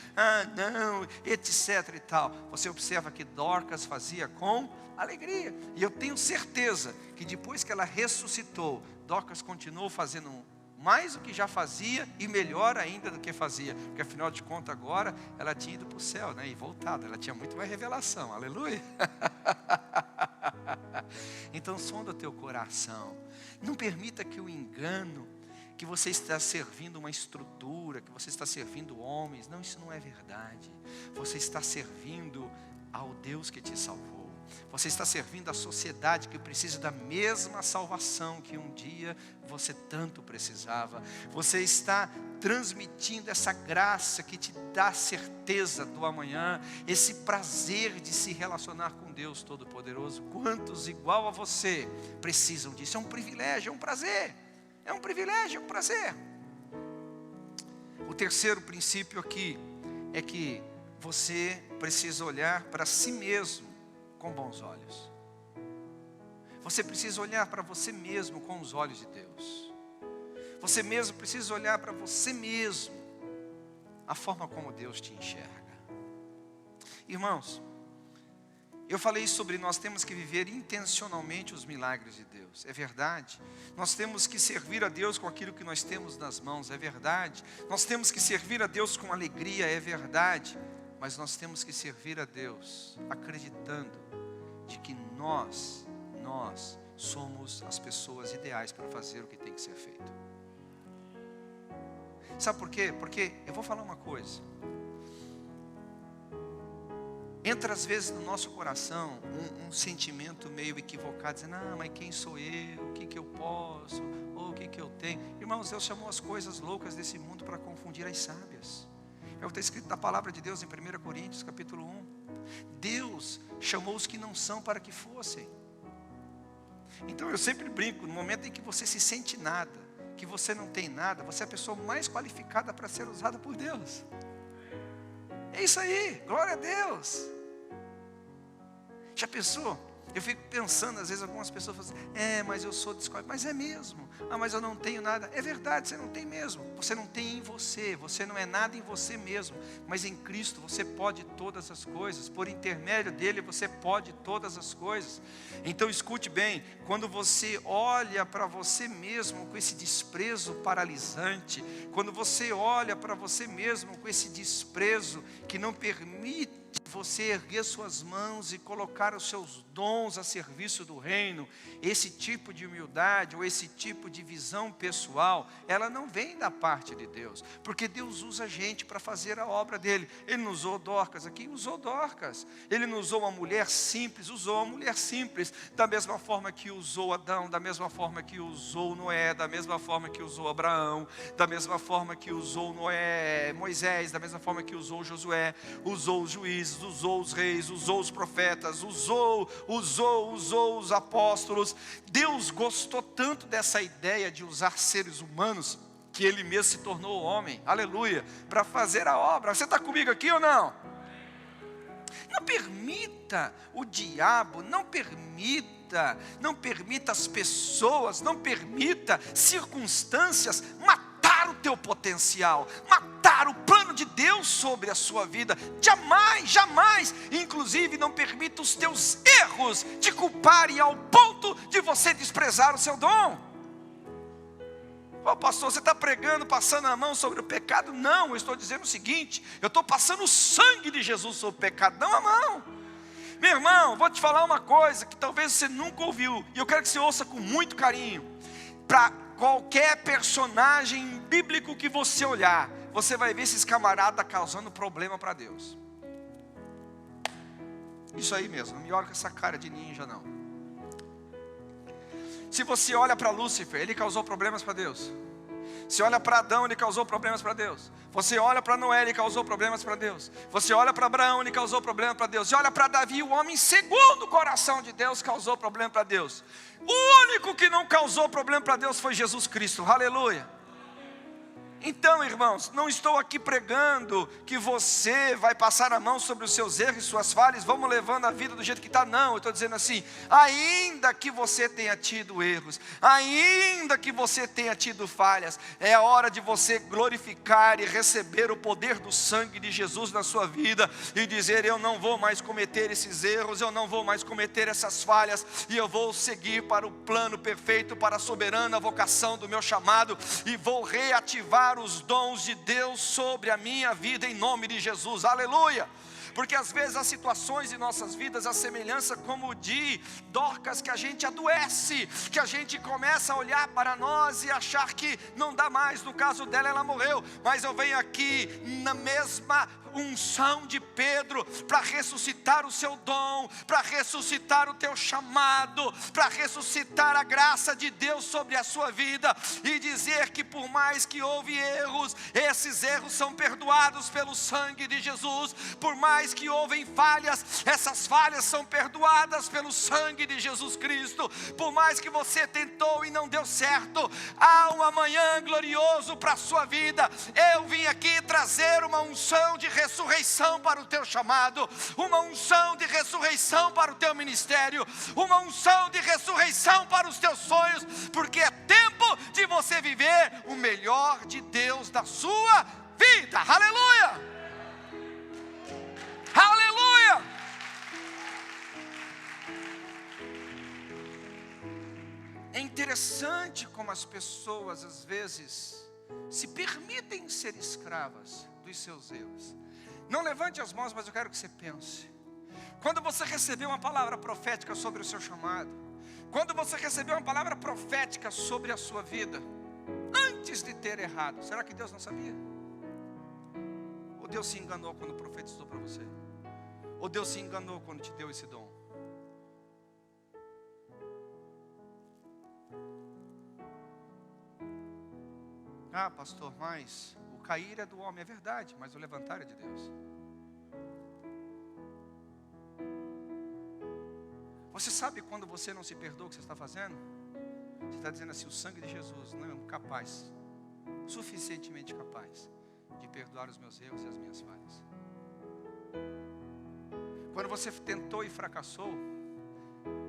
não, etc e tal. Você observa que Dorcas fazia com alegria, e eu tenho certeza que depois que ela ressuscitou, Dorcas continuou fazendo mais do que já fazia e melhor ainda do que fazia, porque afinal de contas agora ela tinha ido para o céu, né, e voltado, ela tinha muito mais revelação, aleluia. Então sonda o teu coração, não permita que o engano, que você está servindo uma estrutura, que você está servindo homens, não, isso não é verdade. Você está servindo ao Deus que te salvou. Você está servindo a sociedade que precisa da mesma salvação que um dia você tanto precisava. Você está transmitindo essa graça que te dá certeza do amanhã, esse prazer de se relacionar com Deus Todo-Poderoso. Quantos igual a você precisam disso? É um privilégio, é um prazer. É um privilégio, é um prazer. O terceiro princípio aqui é que você precisa olhar para si mesmo com bons olhos. Você precisa olhar para você mesmo com os olhos de Deus. Você mesmo precisa olhar para você mesmo, a forma como Deus te enxerga. Irmãos, eu falei sobre nós temos que viver intencionalmente os milagres de Deus, é verdade. Nós temos que servir a Deus com aquilo que nós temos nas mãos, é verdade. Nós temos que servir a Deus com alegria, é verdade. Mas nós temos que servir a Deus acreditando de que nós somos as pessoas ideais para fazer o que tem que ser feito. Sabe por quê? Porque eu vou falar uma coisa. Entra às vezes no nosso coração um sentimento meio equivocado, dizendo, mas quem sou eu? O que eu posso? Ou o que eu tenho? Irmãos, Deus chamou as coisas loucas desse mundo para confundir as sábias. É o que está escrito na palavra de Deus em 1 Coríntios capítulo 1. Deus chamou os que não são para que fossem. Então eu sempre brinco, no momento em que você se sente nada, que você não tem nada, você é a pessoa mais qualificada para ser usada por Deus. É isso aí, glória a Deus. Já pensou? Eu fico pensando, às vezes algumas pessoas falam assim, mas eu sou desqualificado. Mas é mesmo. Mas eu não tenho nada. É verdade, você não tem mesmo. Você não tem em você, você não é nada em você mesmo. Mas em Cristo você pode todas as coisas. Por intermédio dele você pode todas as coisas. Então escute bem, quando você olha para você mesmo com esse desprezo paralisante, quando você olha para você mesmo com esse desprezo que não permite você erguer suas mãos e colocar os seus dons a serviço do reino, esse tipo de humildade ou esse tipo de visão pessoal, ela não vem da parte de Deus, porque Deus usa a gente para fazer a obra dele. Ele não usou Dorcas aqui, usou Dorcas. Ele não usou uma mulher simples, usou uma mulher simples, da mesma forma que usou Adão, da mesma forma que usou Noé, da mesma forma que usou Abraão, da mesma forma que usou Moisés, da mesma forma que usou Josué, usou os juízes, usou os reis, usou os profetas, usou os apóstolos. Deus gostou tanto dessa ideia de usar seres humanos, que Ele mesmo se tornou homem, aleluia, para fazer a obra. Você está comigo aqui ou não? Não permita o diabo, não permita as pessoas, não permita circunstâncias matar o teu potencial, matar o plano de Deus sobre a sua vida. Jamais, inclusive não permita os teus erros te culparem ao ponto de você desprezar o seu dom. Ô pastor, você está pregando, passando a mão sobre o pecado? Não, eu estou dizendo o seguinte: eu estou passando o sangue de Jesus sobre o pecado, não a mão. Meu irmão, vou te falar uma coisa que talvez você nunca ouviu, e eu quero que você ouça com muito carinho. Para qualquer personagem bíblico que você olhar, você vai ver esses camaradas causando problema para Deus. Isso aí mesmo, não me olha com essa cara de ninja não. Se você olha para Lúcifer, ele causou problemas para Deus. Você olha para Adão, ele causou problemas para Deus. Você olha para Noé, ele causou problemas para Deus. Você olha para Abraão, ele causou problemas para Deus. Você olha para Davi, o homem segundo o coração de Deus, causou problema para Deus. O único que não causou problema para Deus foi Jesus Cristo, aleluia. Então, irmãos, não estou aqui pregando que você vai passar a mão sobre os seus erros e suas falhas, vamos levando a vida do jeito que está, não. Eu estou dizendo assim, ainda que você tenha tido erros, ainda que você tenha tido falhas, é hora de você glorificar e receber o poder do sangue de Jesus na sua vida, e dizer: eu não vou mais cometer esses erros, eu não vou mais cometer essas falhas, e eu vou seguir para o plano perfeito, para a soberana vocação do meu chamado, e vou reativar os dons de Deus sobre a minha vida em nome de Jesus, aleluia. Porque às vezes as situações em nossas vidas, a semelhança como de Dorcas, que a gente adoece, que a gente começa a olhar para nós e achar que não dá mais. No caso dela, ela morreu, mas eu venho aqui na mesma unção de Pedro, para ressuscitar o seu dom, para ressuscitar o teu chamado, para ressuscitar a graça de Deus sobre a sua vida, e dizer que por mais que houve erros, esses erros são perdoados pelo sangue de Jesus. Por mais que houve falhas, essas falhas são perdoadas pelo sangue de Jesus Cristo. Por mais que você tentou e não deu certo, há um amanhã glorioso para a sua vida. Eu vim aqui trazer uma unção de ressurreição para o teu chamado, uma unção de ressurreição para o teu ministério, uma unção de ressurreição para os teus sonhos, porque é tempo de você viver o melhor de Deus da sua vida, aleluia, aleluia. É interessante como as pessoas às vezes se permitem ser escravas dos seus erros. Não levante as mãos, mas eu quero que você pense. Quando você recebeu uma palavra profética sobre o seu chamado, quando você recebeu uma palavra profética sobre a sua vida, antes de ter errado, será que Deus não sabia? Ou Deus se enganou quando profetizou para você? Ou Deus se enganou quando te deu esse dom? Ah, pastor, mas o cair é do homem, é verdade, mas o levantar é de Deus. Você sabe quando você não se perdoa o que você está fazendo? Você está dizendo assim: o sangue de Jesus não é capaz, suficientemente capaz, de perdoar os meus erros e as minhas falhas. Quando você tentou e fracassou,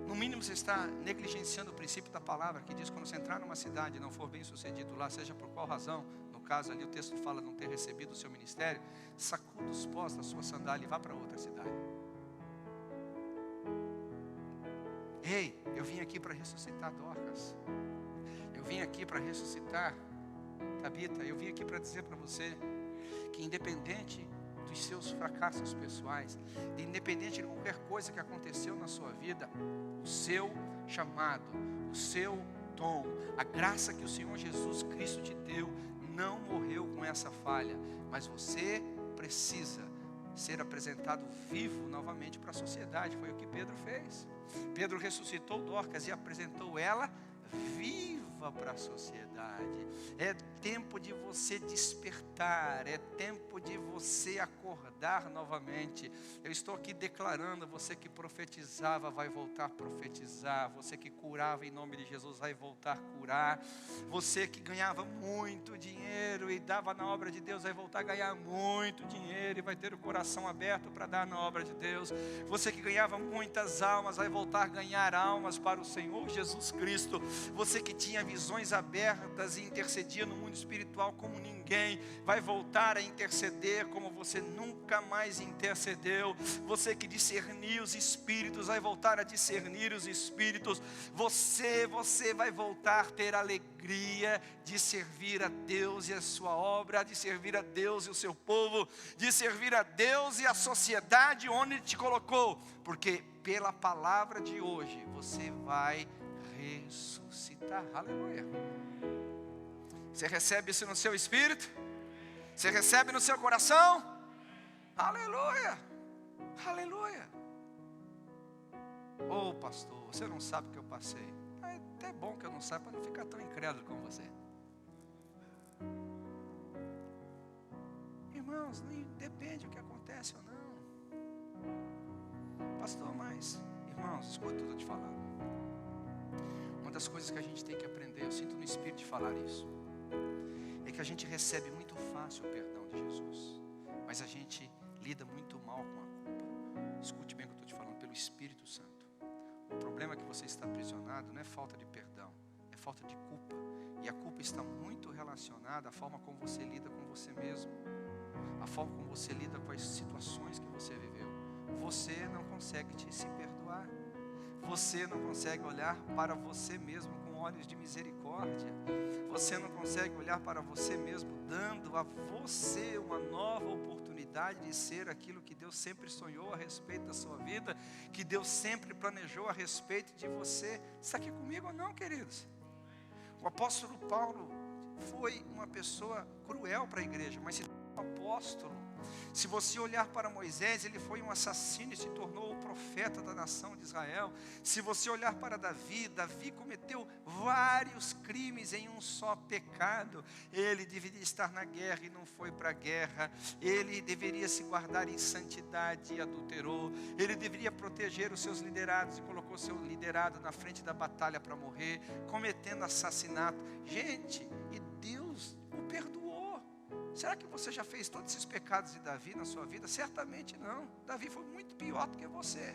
no mínimo você está negligenciando o princípio da palavra, que diz: quando você entrar numa cidade e não for bem sucedido lá, seja por qual razão, no caso ali o texto fala não ter recebido o seu ministério, sacuda os pós da sua sandália e vá para outra cidade. Ei, eu vim aqui para ressuscitar Dorcas, eu vim aqui para ressuscitar Tabita, eu vim aqui para dizer para você que independente dos seus fracassos pessoais, independente de qualquer coisa que aconteceu na sua vida, o seu chamado, o seu dom, a graça que o Senhor Jesus Cristo te deu, não morreu com essa falha, mas você precisa ser apresentado vivo novamente para a sociedade. Foi o que Pedro fez. Pedro ressuscitou Dorcas e apresentou ela viva para a sociedade. É tempo de você despertar, é tempo de você acordar novamente. Eu estou aqui declarando: você que profetizava vai voltar a profetizar, você que curava em nome de Jesus vai voltar a curar, você que ganhava muito dinheiro e dava na obra de Deus vai voltar a ganhar muito dinheiro e vai ter o coração aberto para dar na obra de Deus. Você que ganhava muitas almas vai voltar a ganhar almas para o Senhor Jesus Cristo. você que tinha visões abertas e intercedia no mundo espiritual como ninguém, vai voltar a interceder como você nunca mais intercedeu. Você que discernia os espíritos, vai voltar a discernir os espíritos. Você vai voltar a ter alegria de servir a Deus e a sua obra, de servir a Deus e o seu povo, de servir a Deus e a sociedade onde Ele te colocou, porque pela palavra de hoje você vai ressuscitar. Aleluia. Você recebe isso no seu espírito? Você recebe no seu coração? Aleluia. Aleluia. Oh, pastor, você não sabe o que eu passei. É até bom que eu não saiba, para não ficar tão incrédulo como você. Irmãos, nem depende do que acontece ou não. Pastor, mas, irmãos, escuta o que eu estou te falando. Uma das coisas que a gente tem que aprender, eu sinto no espírito de falar isso, é que a gente recebe muito fácil o perdão de Jesus, mas a gente lida muito mal com a culpa. Escute bem o que eu estou te falando, pelo Espírito Santo. O problema é que você está aprisionado não é falta de perdão, é falta de culpa. E a culpa está muito relacionada à forma como você lida com você mesmo, a forma como você lida com as situações que você viveu. Você não consegue se perdoar. Você não consegue olhar para você mesmo com olhos de misericórdia. Você não consegue olhar para você mesmo, dando a você uma nova oportunidade de ser aquilo que Deus sempre sonhou a respeito da sua vida, que Deus sempre planejou a respeito de você. Está aqui comigo ou não, queridos? O apóstolo Paulo foi uma pessoa cruel para a igreja, mas se tornou apóstolo. Se você olhar para Moisés, ele foi um assassino e se tornou o profeta da nação de Israel. Se você olhar para Davi, Davi cometeu vários crimes em um só pecado. Ele deveria estar na guerra e não foi para a guerra. Ele deveria se guardar em santidade e adulterou. Ele deveria proteger os seus liderados e colocou seu liderado na frente da batalha para morrer, cometendo assassinato. Gente, e Deus o perdoou. Será que você já fez todos esses pecados de Davi na sua vida? Certamente não. Davi foi muito pior do que você.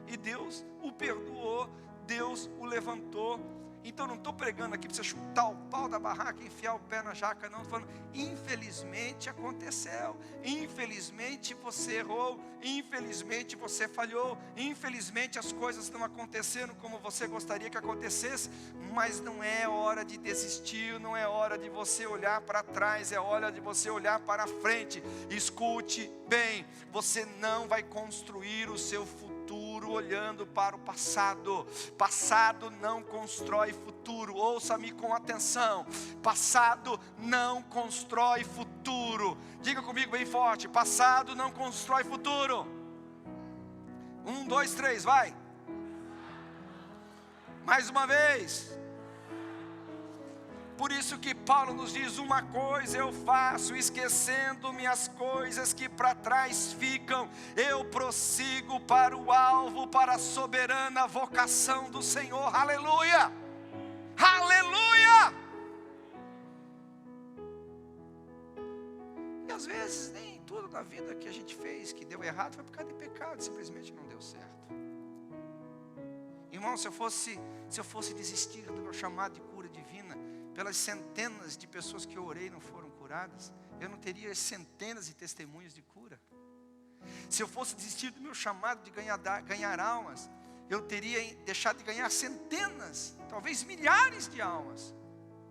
E Deus o perdoou, Deus o levantou. Então não estou pregando aqui para você chutar o pau da barraca, enfiar o pé na jaca, não. Estou falando, infelizmente aconteceu. Infelizmente você errou. Infelizmente você falhou. Infelizmente as coisas estão acontecendo como você gostaria que acontecesse. Mas não é hora de desistir, não é hora de você olhar para trás, é hora de você olhar para frente. Escute bem, você não vai construir o seu futuro olhando para o passado. Passado não constrói futuro. Ouça-me com atenção. Passado não constrói futuro. Diga comigo bem forte: passado não constrói futuro. 1, 2, 3, vai. Mais uma vez. Por isso que Paulo nos diz: uma coisa eu faço, esquecendo-me as coisas que para trás ficam, eu prossigo para o alvo, para a soberana vocação do Senhor. Aleluia! Aleluia! E às vezes nem tudo na vida que a gente fez que deu errado foi por causa de pecado, simplesmente não deu certo. Irmão, se eu fosse desistir do meu chamado de cura divina, pelas centenas de pessoas que eu orei e não foram curadas, eu não teria centenas de testemunhos de cura. Se eu fosse desistir do meu chamado de ganhar almas, eu teria deixado de ganhar centenas, talvez milhares de almas,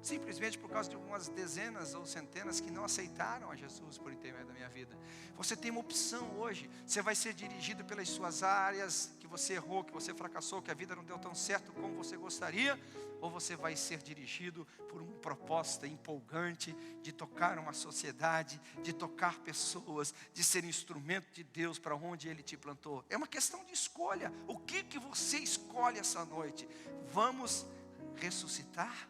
simplesmente por causa de algumas dezenas ou centenas que não aceitaram a Jesus por intermédio da minha vida. Você tem uma opção hoje. Você vai ser dirigido pelas suas áreas que você errou, que você fracassou, que a vida não deu tão certo como você gostaria, ou você vai ser dirigido por uma proposta empolgante de tocar uma sociedade, de tocar pessoas, de ser instrumento de Deus para onde Ele te plantou. É uma questão de escolha. O que você escolhe essa noite? Vamos ressuscitar?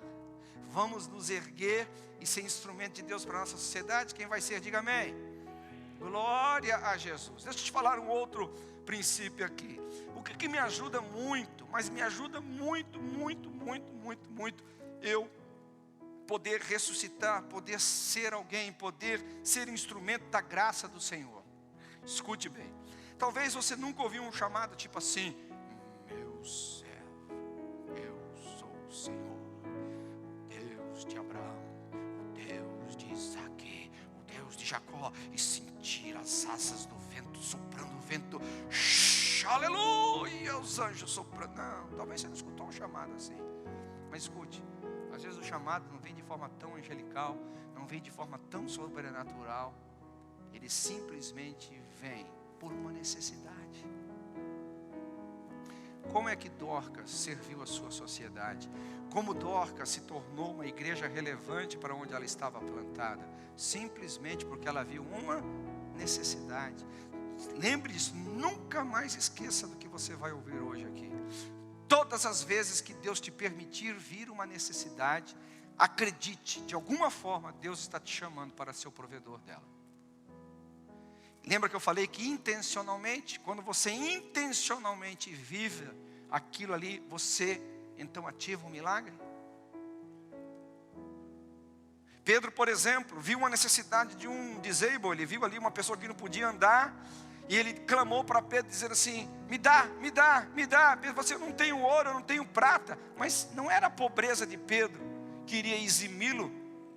Vamos nos erguer e ser instrumento de Deus para a nossa sociedade? Quem vai ser, diga amém. Glória a Jesus. Deixa eu te falar um outro princípio aqui. O que me ajuda muito, mas me ajuda muito, eu poder ressuscitar, poder ser alguém, poder ser instrumento da graça do Senhor. Escute bem. Talvez você nunca ouviu um chamado tipo assim: meu servo, eu sou o Senhor. Jacó e sentir as asas do vento soprando, o vento, aleluia, os anjos soprando. Não, talvez você não escutou um chamado assim. Mas escute, às vezes o chamado não vem de forma tão angelical, não vem de forma tão sobrenatural. Ele simplesmente vem por uma necessidade. Como é que Dorcas serviu a sua sociedade? Como Dorcas se tornou uma igreja relevante para onde ela estava plantada? Simplesmente porque ela viu uma necessidade. Lembre disso, nunca mais esqueça do que você vai ouvir hoje aqui. Todas as vezes que Deus te permitir vir uma necessidade, acredite, de alguma forma Deus está te chamando para ser o provedor dela. Lembra que eu falei que intencionalmente, quando você intencionalmente vive aquilo ali, você então ativa um milagre? Pedro, por exemplo, viu uma necessidade de um disabled, ele viu ali uma pessoa que não podia andar, e ele clamou para Pedro, dizendo assim, me dá, me dá, me dá. Pedro falou assim, eu não tenho ouro, eu não tenho prata. Mas não era a pobreza de Pedro que iria eximi-lo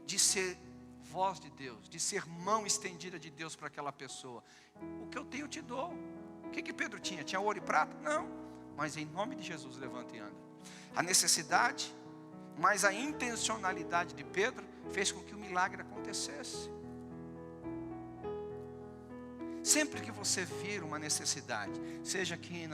de ser voz de Deus, de ser mão estendida de Deus para aquela pessoa. O que eu tenho eu te dou. O que Pedro tinha? Tinha ouro e prata? Não. Mas em nome de Jesus, levanta e anda. A necessidade, mas a intencionalidade de Pedro fez com que o milagre acontecesse. Sempre que você vir uma necessidade, seja aqui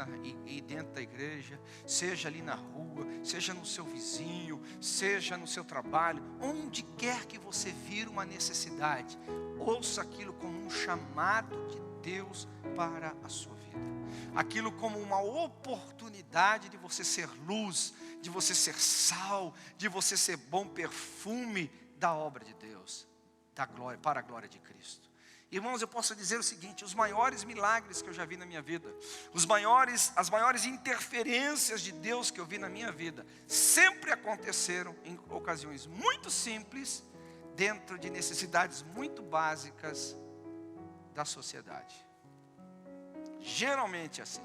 e dentro da igreja, seja ali na rua, seja no seu vizinho, seja no seu trabalho, onde quer que você vir uma necessidade, ouça aquilo como um chamado de Deus para a sua vida. Aquilo como uma oportunidade de você ser luz, de você ser sal, de você ser bom perfume da obra de Deus, da glória, para a glória de Cristo. Irmãos, eu posso dizer o seguinte, os maiores milagres que eu já vi na minha vida, as maiores interferências de Deus que eu vi na minha vida, sempre aconteceram em ocasiões muito simples, dentro de necessidades muito básicas da sociedade. Geralmente assim.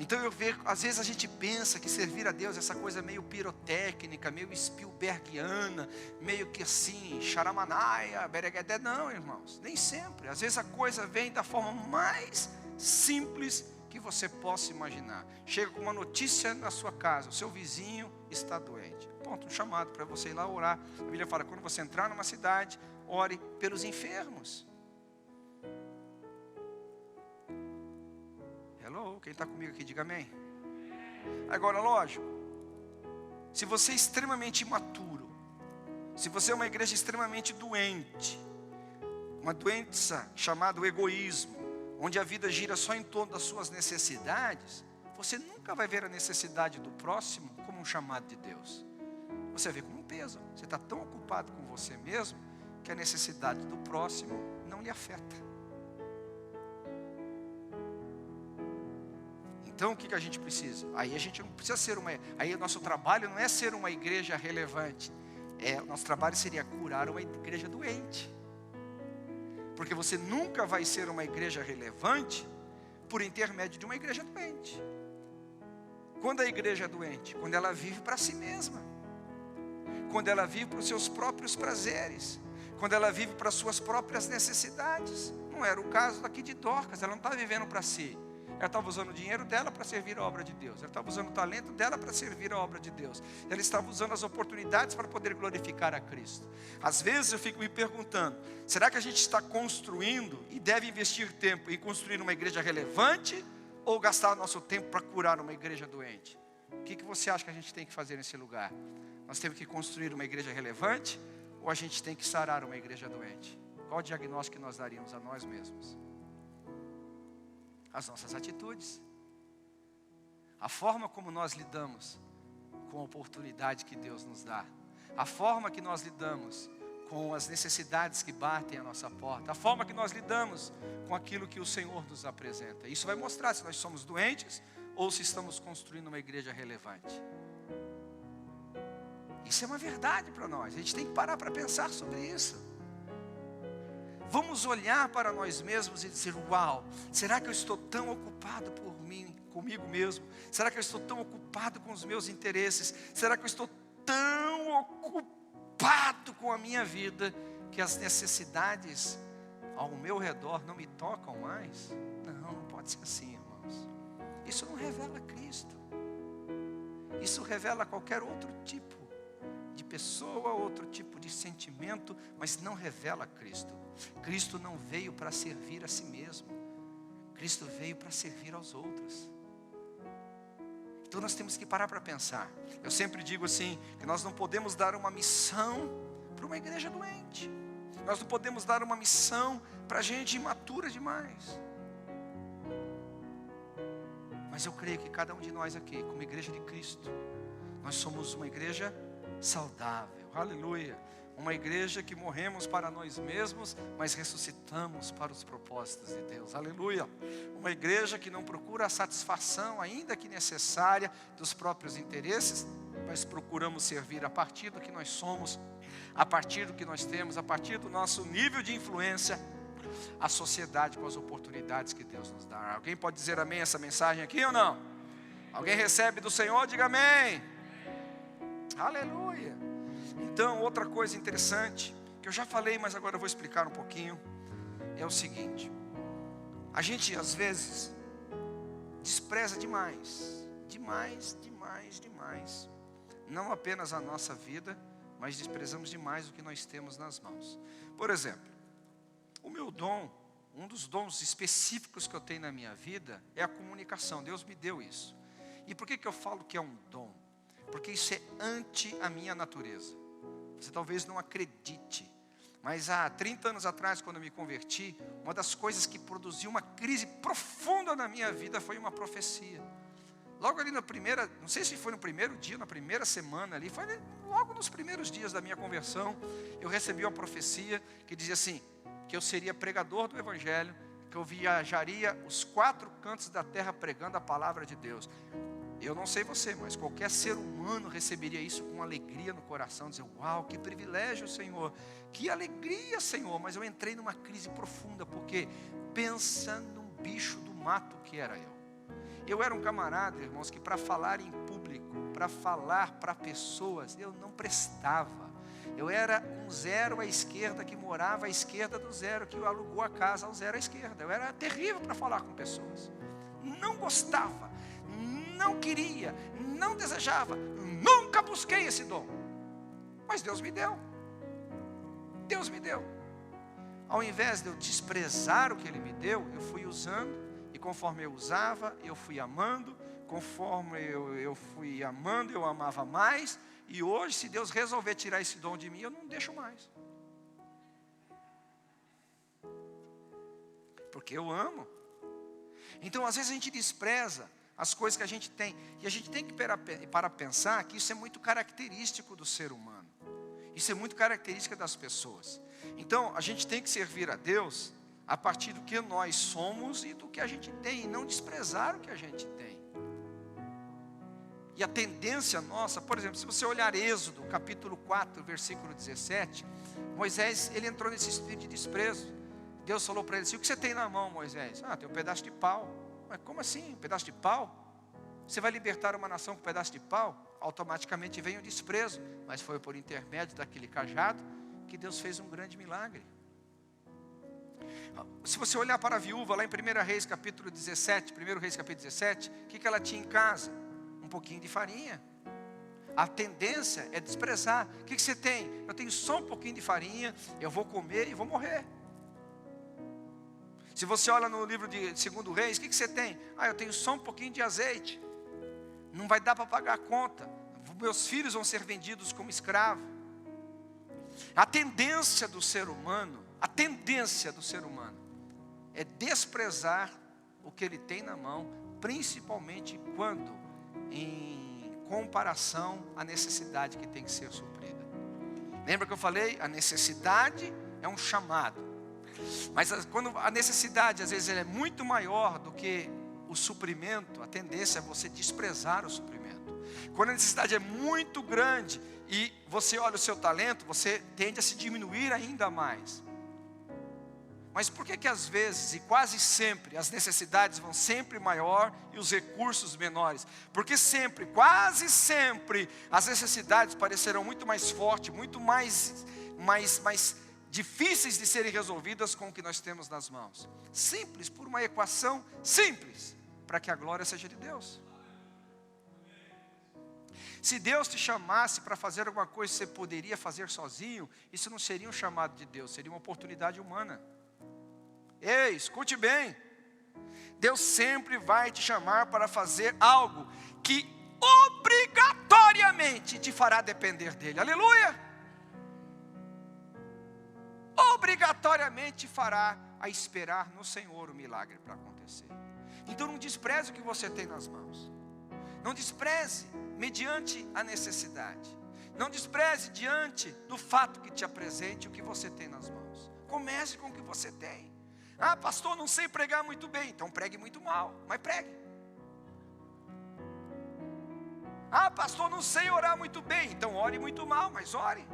Então eu vejo, às vezes a gente pensa que servir a Deus é essa coisa meio pirotécnica, meio Spielbergiana, meio que assim, charamanaia, bereguedé. Não, irmãos, nem sempre. Às vezes a coisa vem da forma mais simples que você possa imaginar. Chega com uma notícia na sua casa, o seu vizinho está doente. Ponto, um chamado para você ir lá orar. A Bíblia fala, quando você entrar numa cidade, ore pelos enfermos. Hello, quem está comigo aqui, diga amém. Agora, lógico, se você é extremamente imaturo, se você é uma igreja extremamente doente, uma doença chamada egoísmo, onde a vida gira só em torno das suas necessidades, você nunca vai ver a necessidade do próximo como um chamado de Deus. Você vê como um peso. Você está tão ocupado com você mesmo, que a necessidade do próximo não lhe afeta. Então o que a gente precisa? Aí a gente não precisa ser aí o nosso trabalho não é ser uma igreja relevante. O nosso trabalho seria curar uma igreja doente. Porque você nunca vai ser uma igreja relevante por intermédio de uma igreja doente. Quando a igreja é doente? Quando ela vive para si mesma. Quando ela vive para os seus próprios prazeres. Quando ela vive para as suas próprias necessidades. Não era o caso daqui de Dorcas, ela não estava vivendo para si. Ela estava usando o dinheiro dela para servir a obra de Deus. Ela estava usando o talento dela para servir a obra de Deus. Ela estava usando as oportunidades para poder glorificar a Cristo. Às vezes eu fico me perguntando, será que a gente está construindo e deve investir tempo em construir uma igreja relevante ou gastar nosso tempo para curar uma igreja doente? O que você acha que a gente tem que fazer nesse lugar? Nós temos que construir uma igreja relevante ou a gente tem que sarar uma igreja doente? Qual o diagnóstico que nós daríamos a nós mesmos? As nossas atitudes, a forma como nós lidamos com a oportunidade que Deus nos dá, a forma que nós lidamos com as necessidades que batem à nossa porta, a forma que nós lidamos com aquilo que o Senhor nos apresenta. Isso vai mostrar se nós somos doentes ou se estamos construindo uma igreja relevante. Isso é uma verdade para nós, a gente tem que parar para pensar sobre isso. Vamos olhar para nós mesmos e dizer, uau, será que eu estou tão ocupado por mim, comigo mesmo? Será que eu estou tão ocupado com os meus interesses? Será que eu estou tão ocupado preocupado com a minha vida, que as necessidades ao meu redor não me tocam mais. Não pode ser assim, irmãos. Isso não revela Cristo. Isso revela qualquer outro tipo de pessoa, outro tipo de sentimento, mas não revela Cristo. Cristo não veio para servir a si mesmo. Cristo veio para servir aos outros. Então nós temos que parar para pensar. Eu sempre digo assim, que nós não podemos dar uma missão para uma igreja doente. Nós não podemos dar uma missão para gente imatura demais. Mas eu creio que cada um de nós aqui, como igreja de Cristo, nós somos uma igreja saudável, aleluia. Uma igreja que morremos para nós mesmos, mas ressuscitamos para os propósitos de Deus, aleluia. Uma igreja que não procura a satisfação, ainda que necessária, dos próprios interesses, mas procuramos servir a partir do que nós somos, a partir do que nós temos, a partir do nosso nível de influência, a sociedade com as oportunidades que Deus nos dá. Alguém pode dizer amém essa mensagem aqui ou não? Alguém recebe do Senhor? Diga amém. Aleluia. Então, outra coisa interessante, que eu já falei, mas agora eu vou explicar um pouquinho, é o seguinte: a gente às vezes despreza demais, não apenas a nossa vida, mas desprezamos demais o que nós temos nas mãos. Por exemplo, o meu dom, um dos dons específicos que eu tenho na minha vida é a comunicação. Deus me deu isso. E por que eu falo que é um dom? Porque isso é anti a minha natureza. Você talvez não acredite, mas há 30 anos atrás, quando eu me converti, uma das coisas que produziu uma crise profunda na minha vida foi uma profecia. Logo ali na primeira, não sei se foi no primeiro dia, na primeira semana ali, foi logo nos primeiros dias da minha conversão, eu recebi uma profecia que dizia assim, que eu seria pregador do Evangelho, que eu viajaria os 4 cantos da terra pregando a palavra de Deus. Eu não sei você, mas qualquer ser humano receberia isso com alegria no coração, dizer, uau, que privilégio, Senhor, que alegria, Senhor. Mas eu entrei numa crise profunda, porque pensa num bicho do mato que era eu. Eu era um camarada, irmãos, que para falar em público, para falar para pessoas, eu não prestava. Eu era um zero à esquerda, que morava à esquerda do zero, que alugou a casa ao zero à esquerda. Eu era terrível para falar com pessoas. Não gostava, não queria, não desejava, nunca busquei esse dom. Mas Deus me deu. Deus me deu. Ao invés de eu desprezar o que Ele me deu, eu fui usando. E conforme eu usava, eu fui amando. Conforme eu fui amando, eu amava mais. E hoje, se Deus resolver tirar esse dom de mim, eu não deixo mais. Porque eu amo. Então, às vezes a gente despreza as coisas que a gente tem. E a gente tem que parar pensar que isso é muito característico do ser humano. Isso é muito característica das pessoas. Então, a gente tem que servir a Deus a partir do que nós somos e do que a gente tem. E não desprezar o que a gente tem. E a tendência nossa, por exemplo, se você olhar Êxodo, capítulo 4, versículo 17, Moisés, ele entrou nesse espírito de desprezo. Deus falou para ele assim, o que você tem na mão, Moisés? Ah, tem um pedaço de pau. Mas como assim, um pedaço de pau? Você vai libertar uma nação com um pedaço de pau? Automaticamente vem o desprezo. Mas foi por intermédio daquele cajado que Deus fez um grande milagre. Se você olhar para a viúva, lá em 1 Reis capítulo 17, 1 Reis capítulo 17, o que ela tinha em casa? Um pouquinho de farinha. A tendência é desprezar. O que você tem? Eu tenho só um pouquinho de farinha, eu vou comer e vou morrer. Se você olha no livro de 2 Reis, o que você tem? Ah, eu tenho só um pouquinho de azeite. Não vai dar para pagar a conta. Meus filhos vão ser vendidos como escravo. A tendência do ser humano, é desprezar o que ele tem na mão, principalmente quando, em comparação à necessidade que tem que ser suprida. Lembra que eu falei? A necessidade é um chamado. Mas quando a necessidade, às vezes, ela é muito maior do que o suprimento, a tendência é você desprezar o suprimento. Quando a necessidade é muito grande e você olha o seu talento, você tende a se diminuir ainda mais. Mas por que que às vezes e quase sempre as necessidades vão sempre maior e os recursos menores? Porque sempre, quase sempre, as necessidades parecerão muito mais fortes, muito mais difíceis de serem resolvidas com o que nós temos nas mãos. Simples, por uma equação simples, para que a glória seja de Deus. Se Deus te chamasse para fazer alguma coisa que você poderia fazer sozinho, isso não seria um chamado de Deus, seria uma oportunidade humana. Ei, escute bem. Deus sempre vai te chamar para fazer algo que obrigatoriamente te fará depender dEle. Aleluia! Obrigatoriamente te fará a esperar no Senhor o milagre para acontecer. Então não despreze o que você tem nas mãos. Não despreze mediante a necessidade. Não despreze diante do fato que te apresente o que você tem nas mãos. Comece com o que você tem. Ah, pastor, não sei pregar muito bem. Então pregue muito mal, mas pregue. Ah, pastor, não sei orar muito bem. Então ore muito mal, mas ore.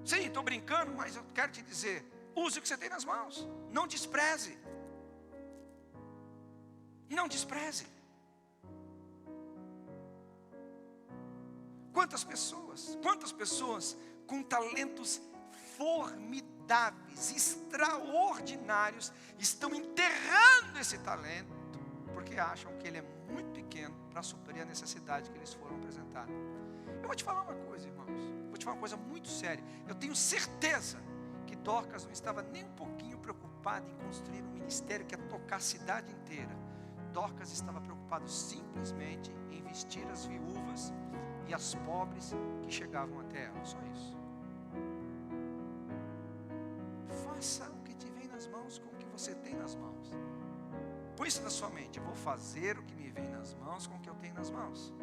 Sim, estou brincando, mas eu quero te dizer, use o que você tem nas mãos. Não despreze. Não despreze. Quantas pessoas com talentos formidáveis, extraordinários, estão enterrando esse talento, porque acham que ele é muito pequeno para suprir a necessidade que eles foram apresentar. Eu vou te falar uma coisa, irmãos, vou te falar uma coisa muito séria. Eu tenho certeza que Dorcas não estava nem um pouquinho preocupada em construir um ministério que ia tocar a cidade inteira. Dorcas estava preocupado simplesmente em vestir as viúvas e as pobres que chegavam até ela, só isso. Faça o que te vem nas mãos com o que você tem nas mãos. Põe isso na sua mente, eu vou fazer o que me vem nas mãos com o que eu tenho nas mãos.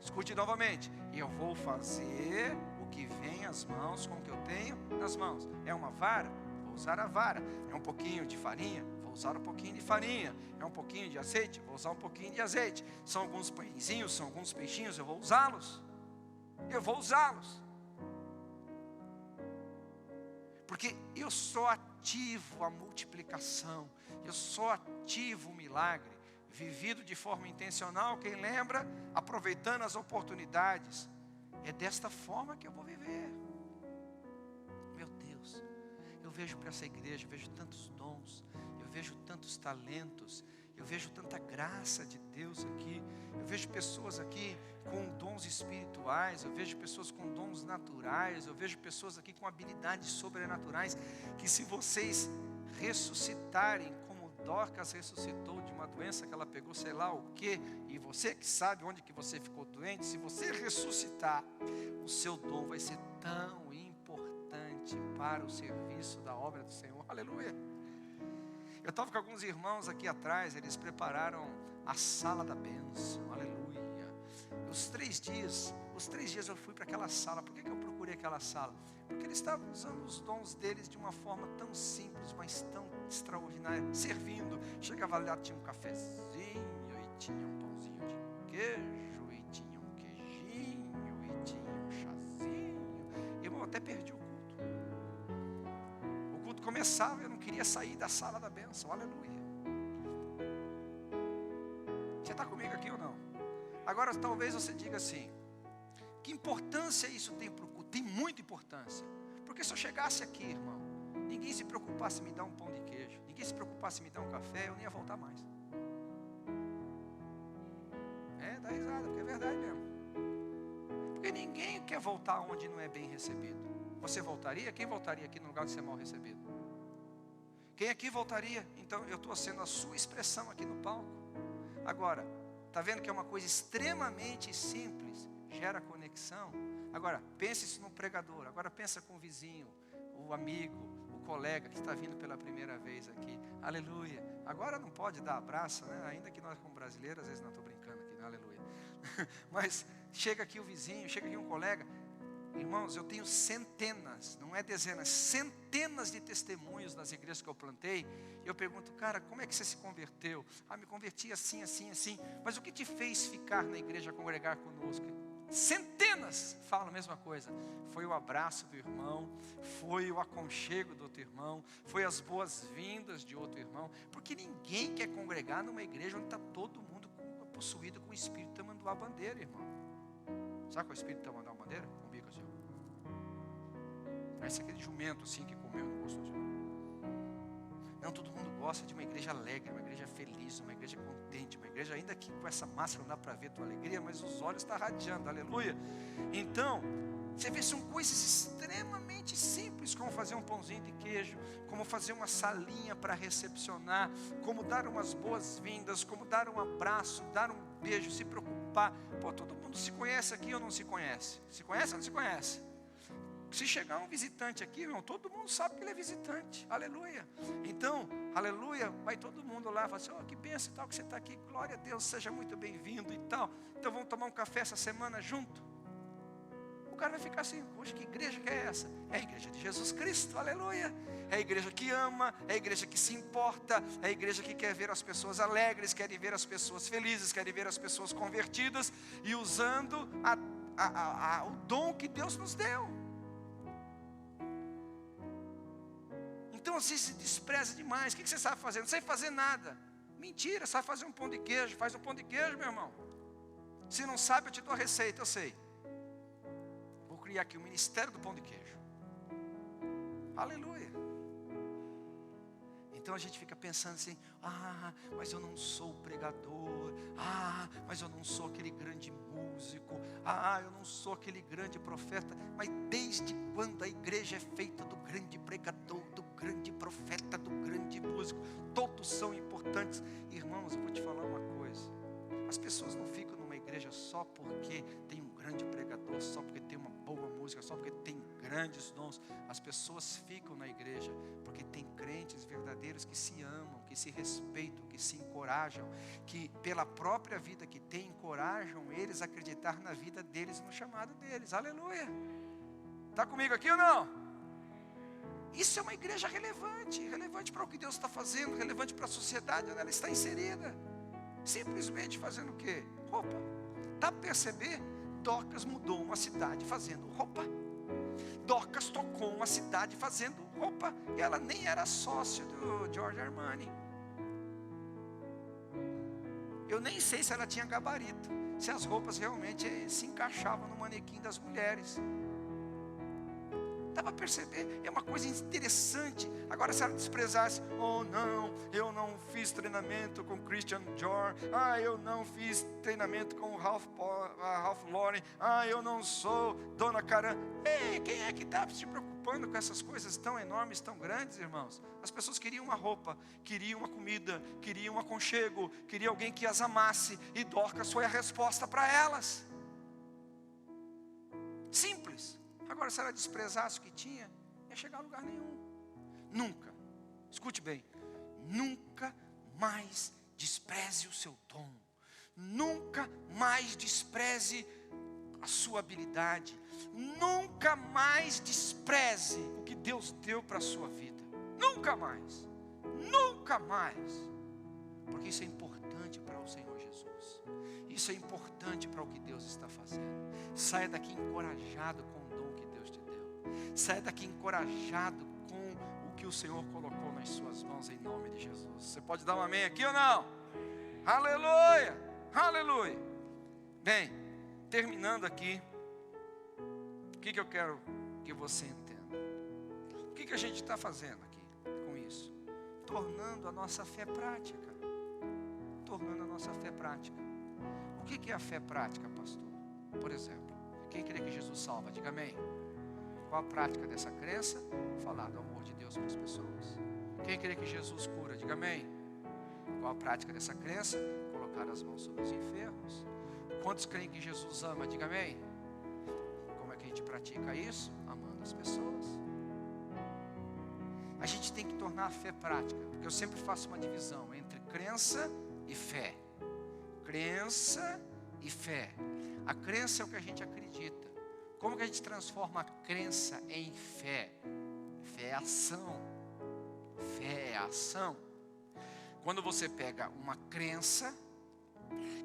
Escute novamente, eu vou fazer o que vem às mãos com o que eu tenho nas mãos. É uma vara? Vou usar a vara. É um pouquinho de farinha? Vou usar um pouquinho de farinha. É um pouquinho de azeite? Vou usar um pouquinho de azeite. São alguns pãezinhos, são alguns peixinhos, eu vou usá-los. Eu vou usá-los. Porque eu só ativo a multiplicação. Eu só ativo o milagre. Vivido de forma intencional, quem lembra, aproveitando as oportunidades. É desta forma que eu vou viver. Meu Deus, eu vejo para essa igreja, eu vejo tantos dons, eu vejo tantos talentos, eu vejo tanta graça de Deus aqui, eu vejo pessoas aqui com dons espirituais, eu vejo pessoas com dons naturais, eu vejo pessoas aqui com habilidades sobrenaturais, que se vocês ressuscitarem, Dorcas ressuscitou de uma doença que ela pegou, sei lá o que, e você que sabe onde que você ficou doente, se você ressuscitar, o seu dom vai ser tão importante para o serviço da obra do Senhor. Aleluia. Eu estava com alguns irmãos aqui atrás, eles prepararam a sala da bênção. Aleluia. Os três dias eu fui para aquela sala. Por que eu procurei aquela sala? Porque eles estavam usando os dons deles de uma forma tão simples, mas tão extraordinária, servindo. Chegava lá, tinha um cafezinho, e tinha um pãozinho de queijo, e tinha um queijinho, e tinha um chazinho. Eu até perdi o culto. O culto começava, eu não queria sair da sala da bênção. Aleluia. Você está comigo aqui ou não? Agora talvez você diga assim, que importância isso tem para o culto? Tem muita importância. Porque se eu chegasse aqui, irmão, ninguém se preocupasse em me dar um pão de queijo, ninguém se preocupasse em me dar um café, eu nem ia voltar mais. Dá risada, porque é verdade mesmo. Porque ninguém quer voltar onde não é bem recebido. Você voltaria? Quem voltaria aqui no lugar de ser mal recebido? Quem aqui voltaria? Então eu estou sendo a sua expressão aqui no palco. Agora, está vendo que é uma coisa extremamente simples, gera conexão. Agora, pense isso no pregador. Agora pensa com o vizinho, o amigo, o colega que está vindo pela primeira vez aqui. Aleluia. Agora não pode dar abraço, né? Ainda que nós como brasileiros, às vezes não estou brincando aqui, né? Aleluia. Mas chega aqui o vizinho, chega aqui um colega. Irmãos, eu tenho centenas, não é dezenas, centenas de testemunhos nas igrejas que eu plantei. E eu pergunto, cara, como é que você se converteu? Me converti assim, assim, assim. Mas o que te fez ficar na igreja, congregar conosco? centenas falam a mesma coisa. Foi o abraço do irmão, foi o aconchego do outro irmão, foi as boas-vindas de outro irmão, porque ninguém quer congregar numa igreja onde está todo mundo possuído com o espírito tamanduá bandeira, irmão. Sabe qual é o espírito tamanduá bandeira? Com o bico assim. Parece aquele jumento assim que comeu no gosto assim. Não, todo mundo gosta de uma igreja alegre, uma igreja feliz, uma igreja contente, uma igreja ainda que com essa máscara não dá para ver a tua alegria, mas os olhos estão radiando, aleluia. Então, você vê, são coisas extremamente simples, como fazer um pãozinho de queijo, como fazer uma salinha para recepcionar, como dar umas boas-vindas, como dar um abraço, dar um beijo, se preocupar. Pô, todo mundo se conhece aqui ou não se conhece? Se conhece ou não se conhece? Se chegar um visitante aqui, irmão, todo mundo sabe que ele é visitante, aleluia. Então, aleluia, vai todo mundo lá, fala assim, oh, que bênção e tal, que você está aqui, glória a Deus, seja muito bem-vindo e tal. Então vamos tomar um café essa semana junto. O cara vai ficar assim, poxa, que igreja que é essa? É a igreja de Jesus Cristo, aleluia. É a igreja que ama, é a igreja que se importa, é a igreja que quer ver as pessoas alegres, quer ver as pessoas felizes, quer ver as pessoas convertidas e usando o dom que Deus nos deu. Então você se despreza demais. O que você sabe fazer? Não sei fazer nada. Mentira, sabe fazer um pão de queijo. Faz um pão de queijo, meu irmão. Se não sabe, eu te dou a receita, eu sei. Vou criar aqui o ministério do pão de queijo. Aleluia. Então a gente fica pensando assim, mas eu não sou pregador, mas eu não sou aquele grande músico, eu não sou aquele grande profeta. Mas desde quando a igreja é feita do grande pregador, do grande profeta, do grande músico? Todos são importantes. Irmãos, eu vou te falar uma coisa, as pessoas não ficam numa igreja só porque tem um grande pregador, só porque tem uma boa música, só porque tem grandes dons. As pessoas ficam na igreja porque tem crentes verdadeiros que se amam, que se respeitam, que se encorajam, que pela própria vida que tem, encorajam eles a acreditar na vida deles e no chamado deles, aleluia. Está comigo aqui ou não? Isso é uma igreja relevante para o que Deus está fazendo, relevante para a sociedade onde ela está inserida. Simplesmente fazendo o quê? Roupa. Dá para perceber? Dorcas mudou uma cidade fazendo roupa. Dorcas tocou uma cidade fazendo roupa. E ela nem era sócia do Giorgio Armani. Eu nem sei se ela tinha gabarito, se as roupas realmente se encaixavam no manequim das mulheres. Dá para perceber? É uma coisa interessante. Agora, se ela desprezasse, não, eu não fiz treinamento com Christian Dior, eu não fiz treinamento com Ralph Lauren, eu não sou Dona Karan. Ei, quem é que está se preocupando com essas coisas tão enormes, tão grandes, irmãos? As pessoas queriam uma roupa, queriam uma comida, queriam um aconchego, queriam alguém que as amasse, e Dorcas foi a resposta para elas. Simples. Agora, se ela desprezasse o que tinha, ia chegar a lugar nenhum. Nunca, escute bem, nunca mais despreze o seu dom. Nunca mais despreze a sua habilidade. Nunca mais despreze o que Deus deu para a sua vida. Nunca mais. Nunca mais. Porque isso é importante para o Senhor Jesus. Isso é importante para o que Deus está fazendo. Saia daqui encorajado com o dom que Deus te deu. Saia daqui encorajado com o que o Senhor colocou nas suas mãos, em nome de Jesus. Você pode dar um amém aqui ou não? Aleluia! Aleluia! Bem, terminando aqui, o que eu quero que você entenda? O que a gente está fazendo aqui com isso? Tornando a nossa fé prática. Tornando a nossa fé prática. O que é a fé prática, pastor? Por exemplo, quem crê que Jesus salva, diga amém. Qual a prática dessa crença? Falar do amor de Deus para as pessoas. Quem crê que Jesus cura, diga amém. Qual a prática dessa crença? Colocar as mãos sobre os enfermos. Quantos creem que Jesus ama, diga amém. Como é que a gente pratica isso? Amando as pessoas. A gente tem que tornar a fé prática, porque eu sempre faço uma divisão entre crença e fé. Crença e fé. A crença é o que a gente acredita. Como que a gente transforma a crença em fé? Fé é ação. Fé é ação. Quando você pega uma crença,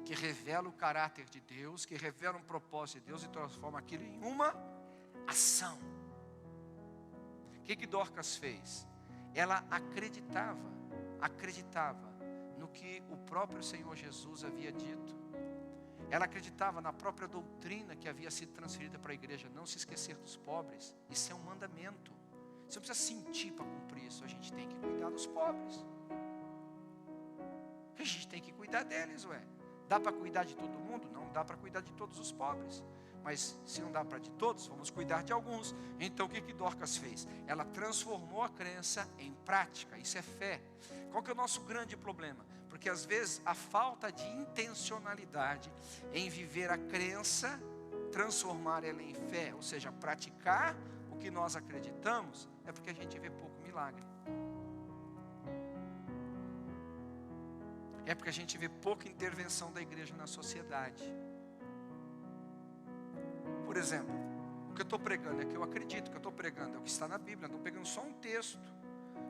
que revela o caráter de Deus, que revela um propósito de Deus e transforma aquilo em uma ação. O que Dorcas fez? Ela acreditava no que o próprio Senhor Jesus havia dito. Ela acreditava na própria doutrina que havia sido transferida para a igreja, não se esquecer dos pobres. Isso é um mandamento. Você não precisa sentir para cumprir isso. A gente tem que cuidar dos pobres. A gente tem que cuidar deles, ué. Dá para cuidar de todo mundo? Não dá para cuidar de todos os pobres. Mas se não dá para de todos, vamos cuidar de alguns. Então o que Dorcas fez? Ela transformou a crença em prática. Isso é fé. Qual que é o nosso grande problema? Porque às vezes a falta de intencionalidade em viver a crença, transformar ela em fé, ou seja, praticar o que nós acreditamos, é porque a gente vê pouco milagre. É porque a gente vê pouca intervenção da igreja na sociedade. Por exemplo, o que eu estou pregando é que eu acredito que eu estou pregando, é o que está na Bíblia. Eu estou pegando só um texto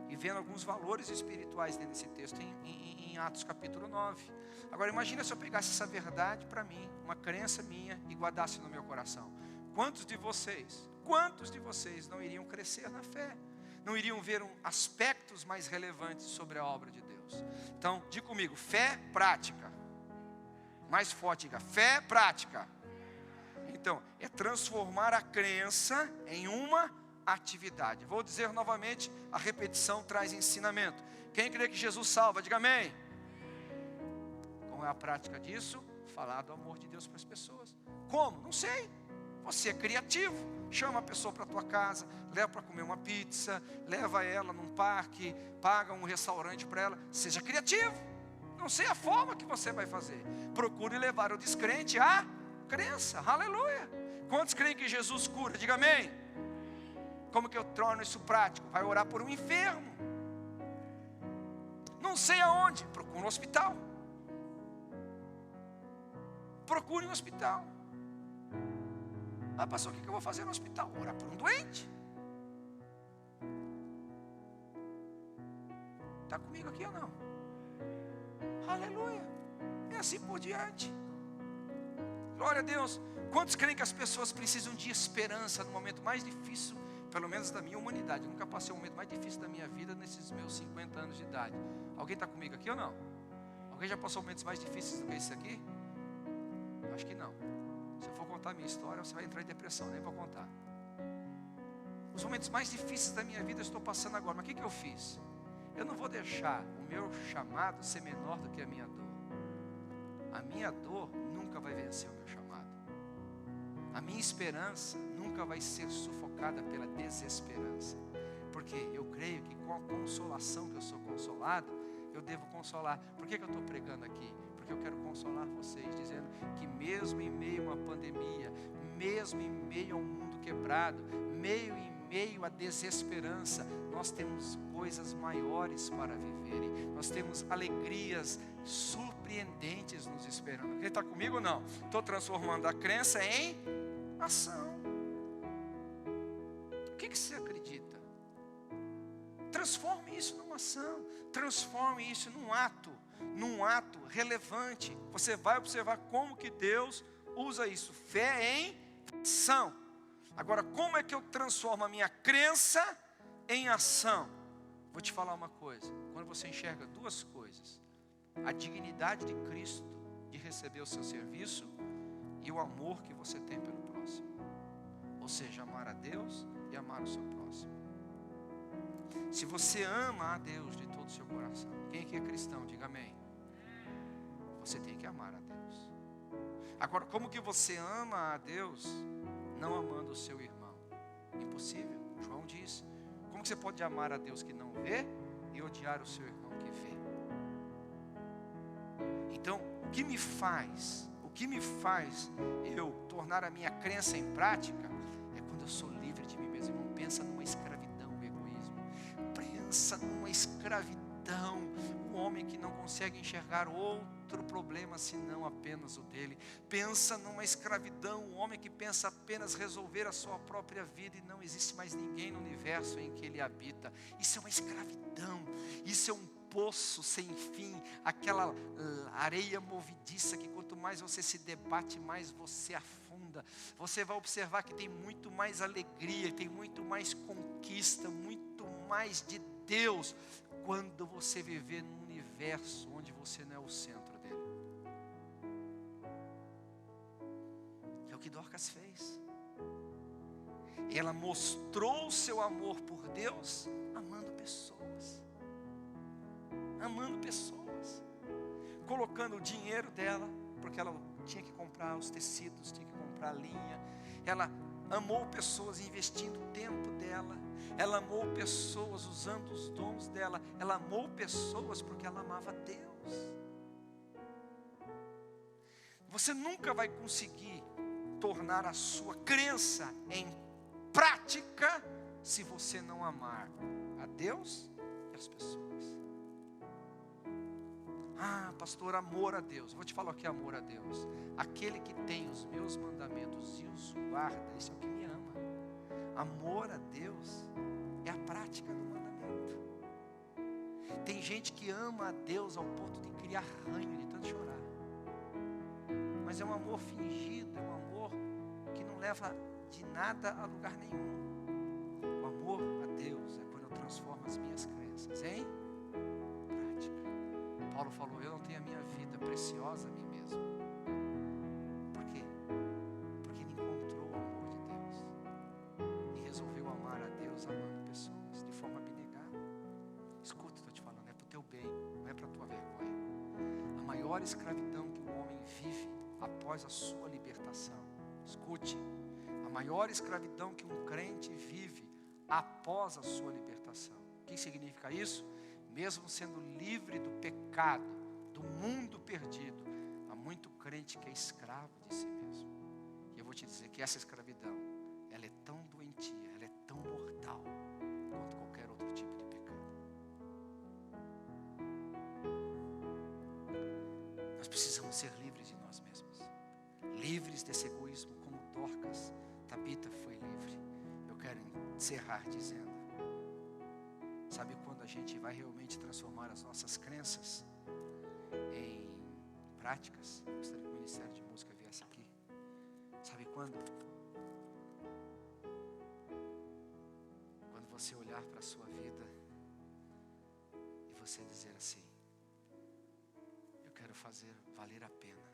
e vendo alguns valores espirituais dentro desse texto em Atos capítulo 9. Agora imagina se eu pegasse essa verdade para mim, uma crença minha, e guardasse no meu coração. Quantos de vocês não iriam crescer na fé? Não iriam ver aspectos mais relevantes sobre a obra de Deus? Então, diga comigo, fé prática. Mais forte, diga, fé prática. Então, é transformar a crença em uma atividade. Vou dizer novamente, a repetição traz ensinamento. Quem crê que Jesus salva, diga amém. Qual é a prática disso? Falar do amor de Deus para as pessoas. Como? Não sei. Você é criativo. Chama a pessoa para a tua casa, leva para comer uma pizza, leva ela num parque, paga um restaurante para ela. Seja criativo. Não sei a forma que você vai fazer. Procure levar o descrente à crença. Aleluia. Quantos creem que Jesus cura? Diga amém. Como que eu torno isso prático? Vai orar por um enfermo. Não sei aonde. Procure um hospital. Procure um hospital. Ah, pastor, o que eu vou fazer no hospital? Orar por um doente. Está comigo aqui ou não? Aleluia. É assim por diante. Glória a Deus. Quantos creem que as pessoas precisam de esperança no momento mais difícil, pelo menos da minha humanidade? Eu nunca passei o momento mais difícil da minha vida nesses meus 50 anos de idade. Alguém está comigo aqui ou não? Alguém já passou momentos mais difíceis do que esse aqui? Eu acho que não. Se eu for contar a minha história, você vai entrar em depressão, nem vou contar. Os momentos mais difíceis da minha vida eu estou passando agora. Mas o que eu fiz? Eu não vou deixar o meu chamado ser menor do que a minha dor. A minha dor nunca vai vencer o meu chamado. A minha esperança nunca vai ser sufocada pela desesperança. Porque eu creio que com a consolação que eu sou consolado, eu devo consolar. Por que eu estou pregando aqui? Porque eu quero consolar vocês, dizendo que mesmo em meio a uma pandemia, mesmo em meio a um mundo quebrado, em meio à desesperança, nós temos coisas maiores para viverem. Nós temos alegrias surpreendentes nos esperando. Quem está comigo ou não? Estou transformando a crença em ação. O que você acredita? Transforme isso numa ação. Transforme isso num ato relevante. Você vai observar como que Deus usa isso. Fé em ação. Agora, como é que eu transformo a minha crença em ação? Vou te falar uma coisa. Quando você enxerga duas coisas: a dignidade de Cristo de receber o seu serviço e o amor que você tem pelo próximo. Ou seja, amar a Deus e amar o seu próximo. Se você ama a Deus de todo o seu coração, quem aqui é cristão, diga amém. Você tem que amar a Deus. Agora, como que você ama a Deus não amando o seu irmão? Impossível. João diz: como que você pode amar a Deus que não vê e odiar o seu irmão que vê? Então, o que me faz eu tornar a minha crença em prática é quando eu sou livre de mim mesmo. Irmão, pensa numa escravidão, o egoísmo. Pensa numa escravidão, o homem que não consegue enxergar outro problema senão apenas o dele. Pensa numa escravidão, o homem que pensa apenas resolver a sua própria vida e não existe mais ninguém no universo em que ele habita. Isso é uma escravidão, isso é um poço sem fim, aquela areia movediça que quanto mais você se debate, mais você afunda. Você vai observar que tem muito mais alegria, tem muito mais conquista, muito mais de Deus, quando você viver num universo onde você não é o centro dele. É o que Dorcas fez. Ela mostrou o seu amor por Deus, amando pessoas. Amando pessoas. Colocando o dinheiro dela, porque ela tinha que comprar os tecidos, tinha que comprar a linha. Ela amou pessoas investindo o tempo dela. Ela amou pessoas usando os dons dela. Ela amou pessoas porque ela amava Deus. Você nunca vai conseguir tornar a sua crença em prática se você não amar a Deus e as pessoas. Ah, pastor, amor a Deus. Vou te falar o que é amor a Deus. Aquele que tem os meus mandamentos e os guarda, esse é o que me ama. Amor a Deus é a prática do mandamento. Tem gente que ama a Deus ao ponto de criar ranho, de tanto chorar. Mas é um amor fingido, é um amor que não leva de nada a lugar nenhum. O amor a Deus é quando eu transformo as minhas crenças em prática. Paulo falou, eu não tenho a minha vida preciosa a mim mesmo. Por quê? Porque ele encontrou o amor de Deus e resolveu amar a Deus amando pessoas de forma abnegada. Escuta, estou te falando, é para o teu bem, não é para a tua vergonha. A maior escravidão que um homem vive após a sua libertação, escute, a maior escravidão que um crente vive após a sua libertação. O que significa isso? Mesmo sendo livre do pecado, do mundo perdido, há muito crente que é escravo de si mesmo. E eu vou te dizer que essa escravidão, ela é tão doentia, ela é tão mortal quanto qualquer outro tipo de pecado. Nós precisamos ser livres de nós mesmos, livres desse egoísmo, como Dorcas, Tabita foi livre. Eu quero encerrar dizendo, sabe quando a gente vai realmente transformar as nossas crenças em práticas? Eu gostaria que o Ministério de Música viesse aqui. Sabe quando? Quando você olhar para a sua vida e você dizer assim, eu quero fazer valer a pena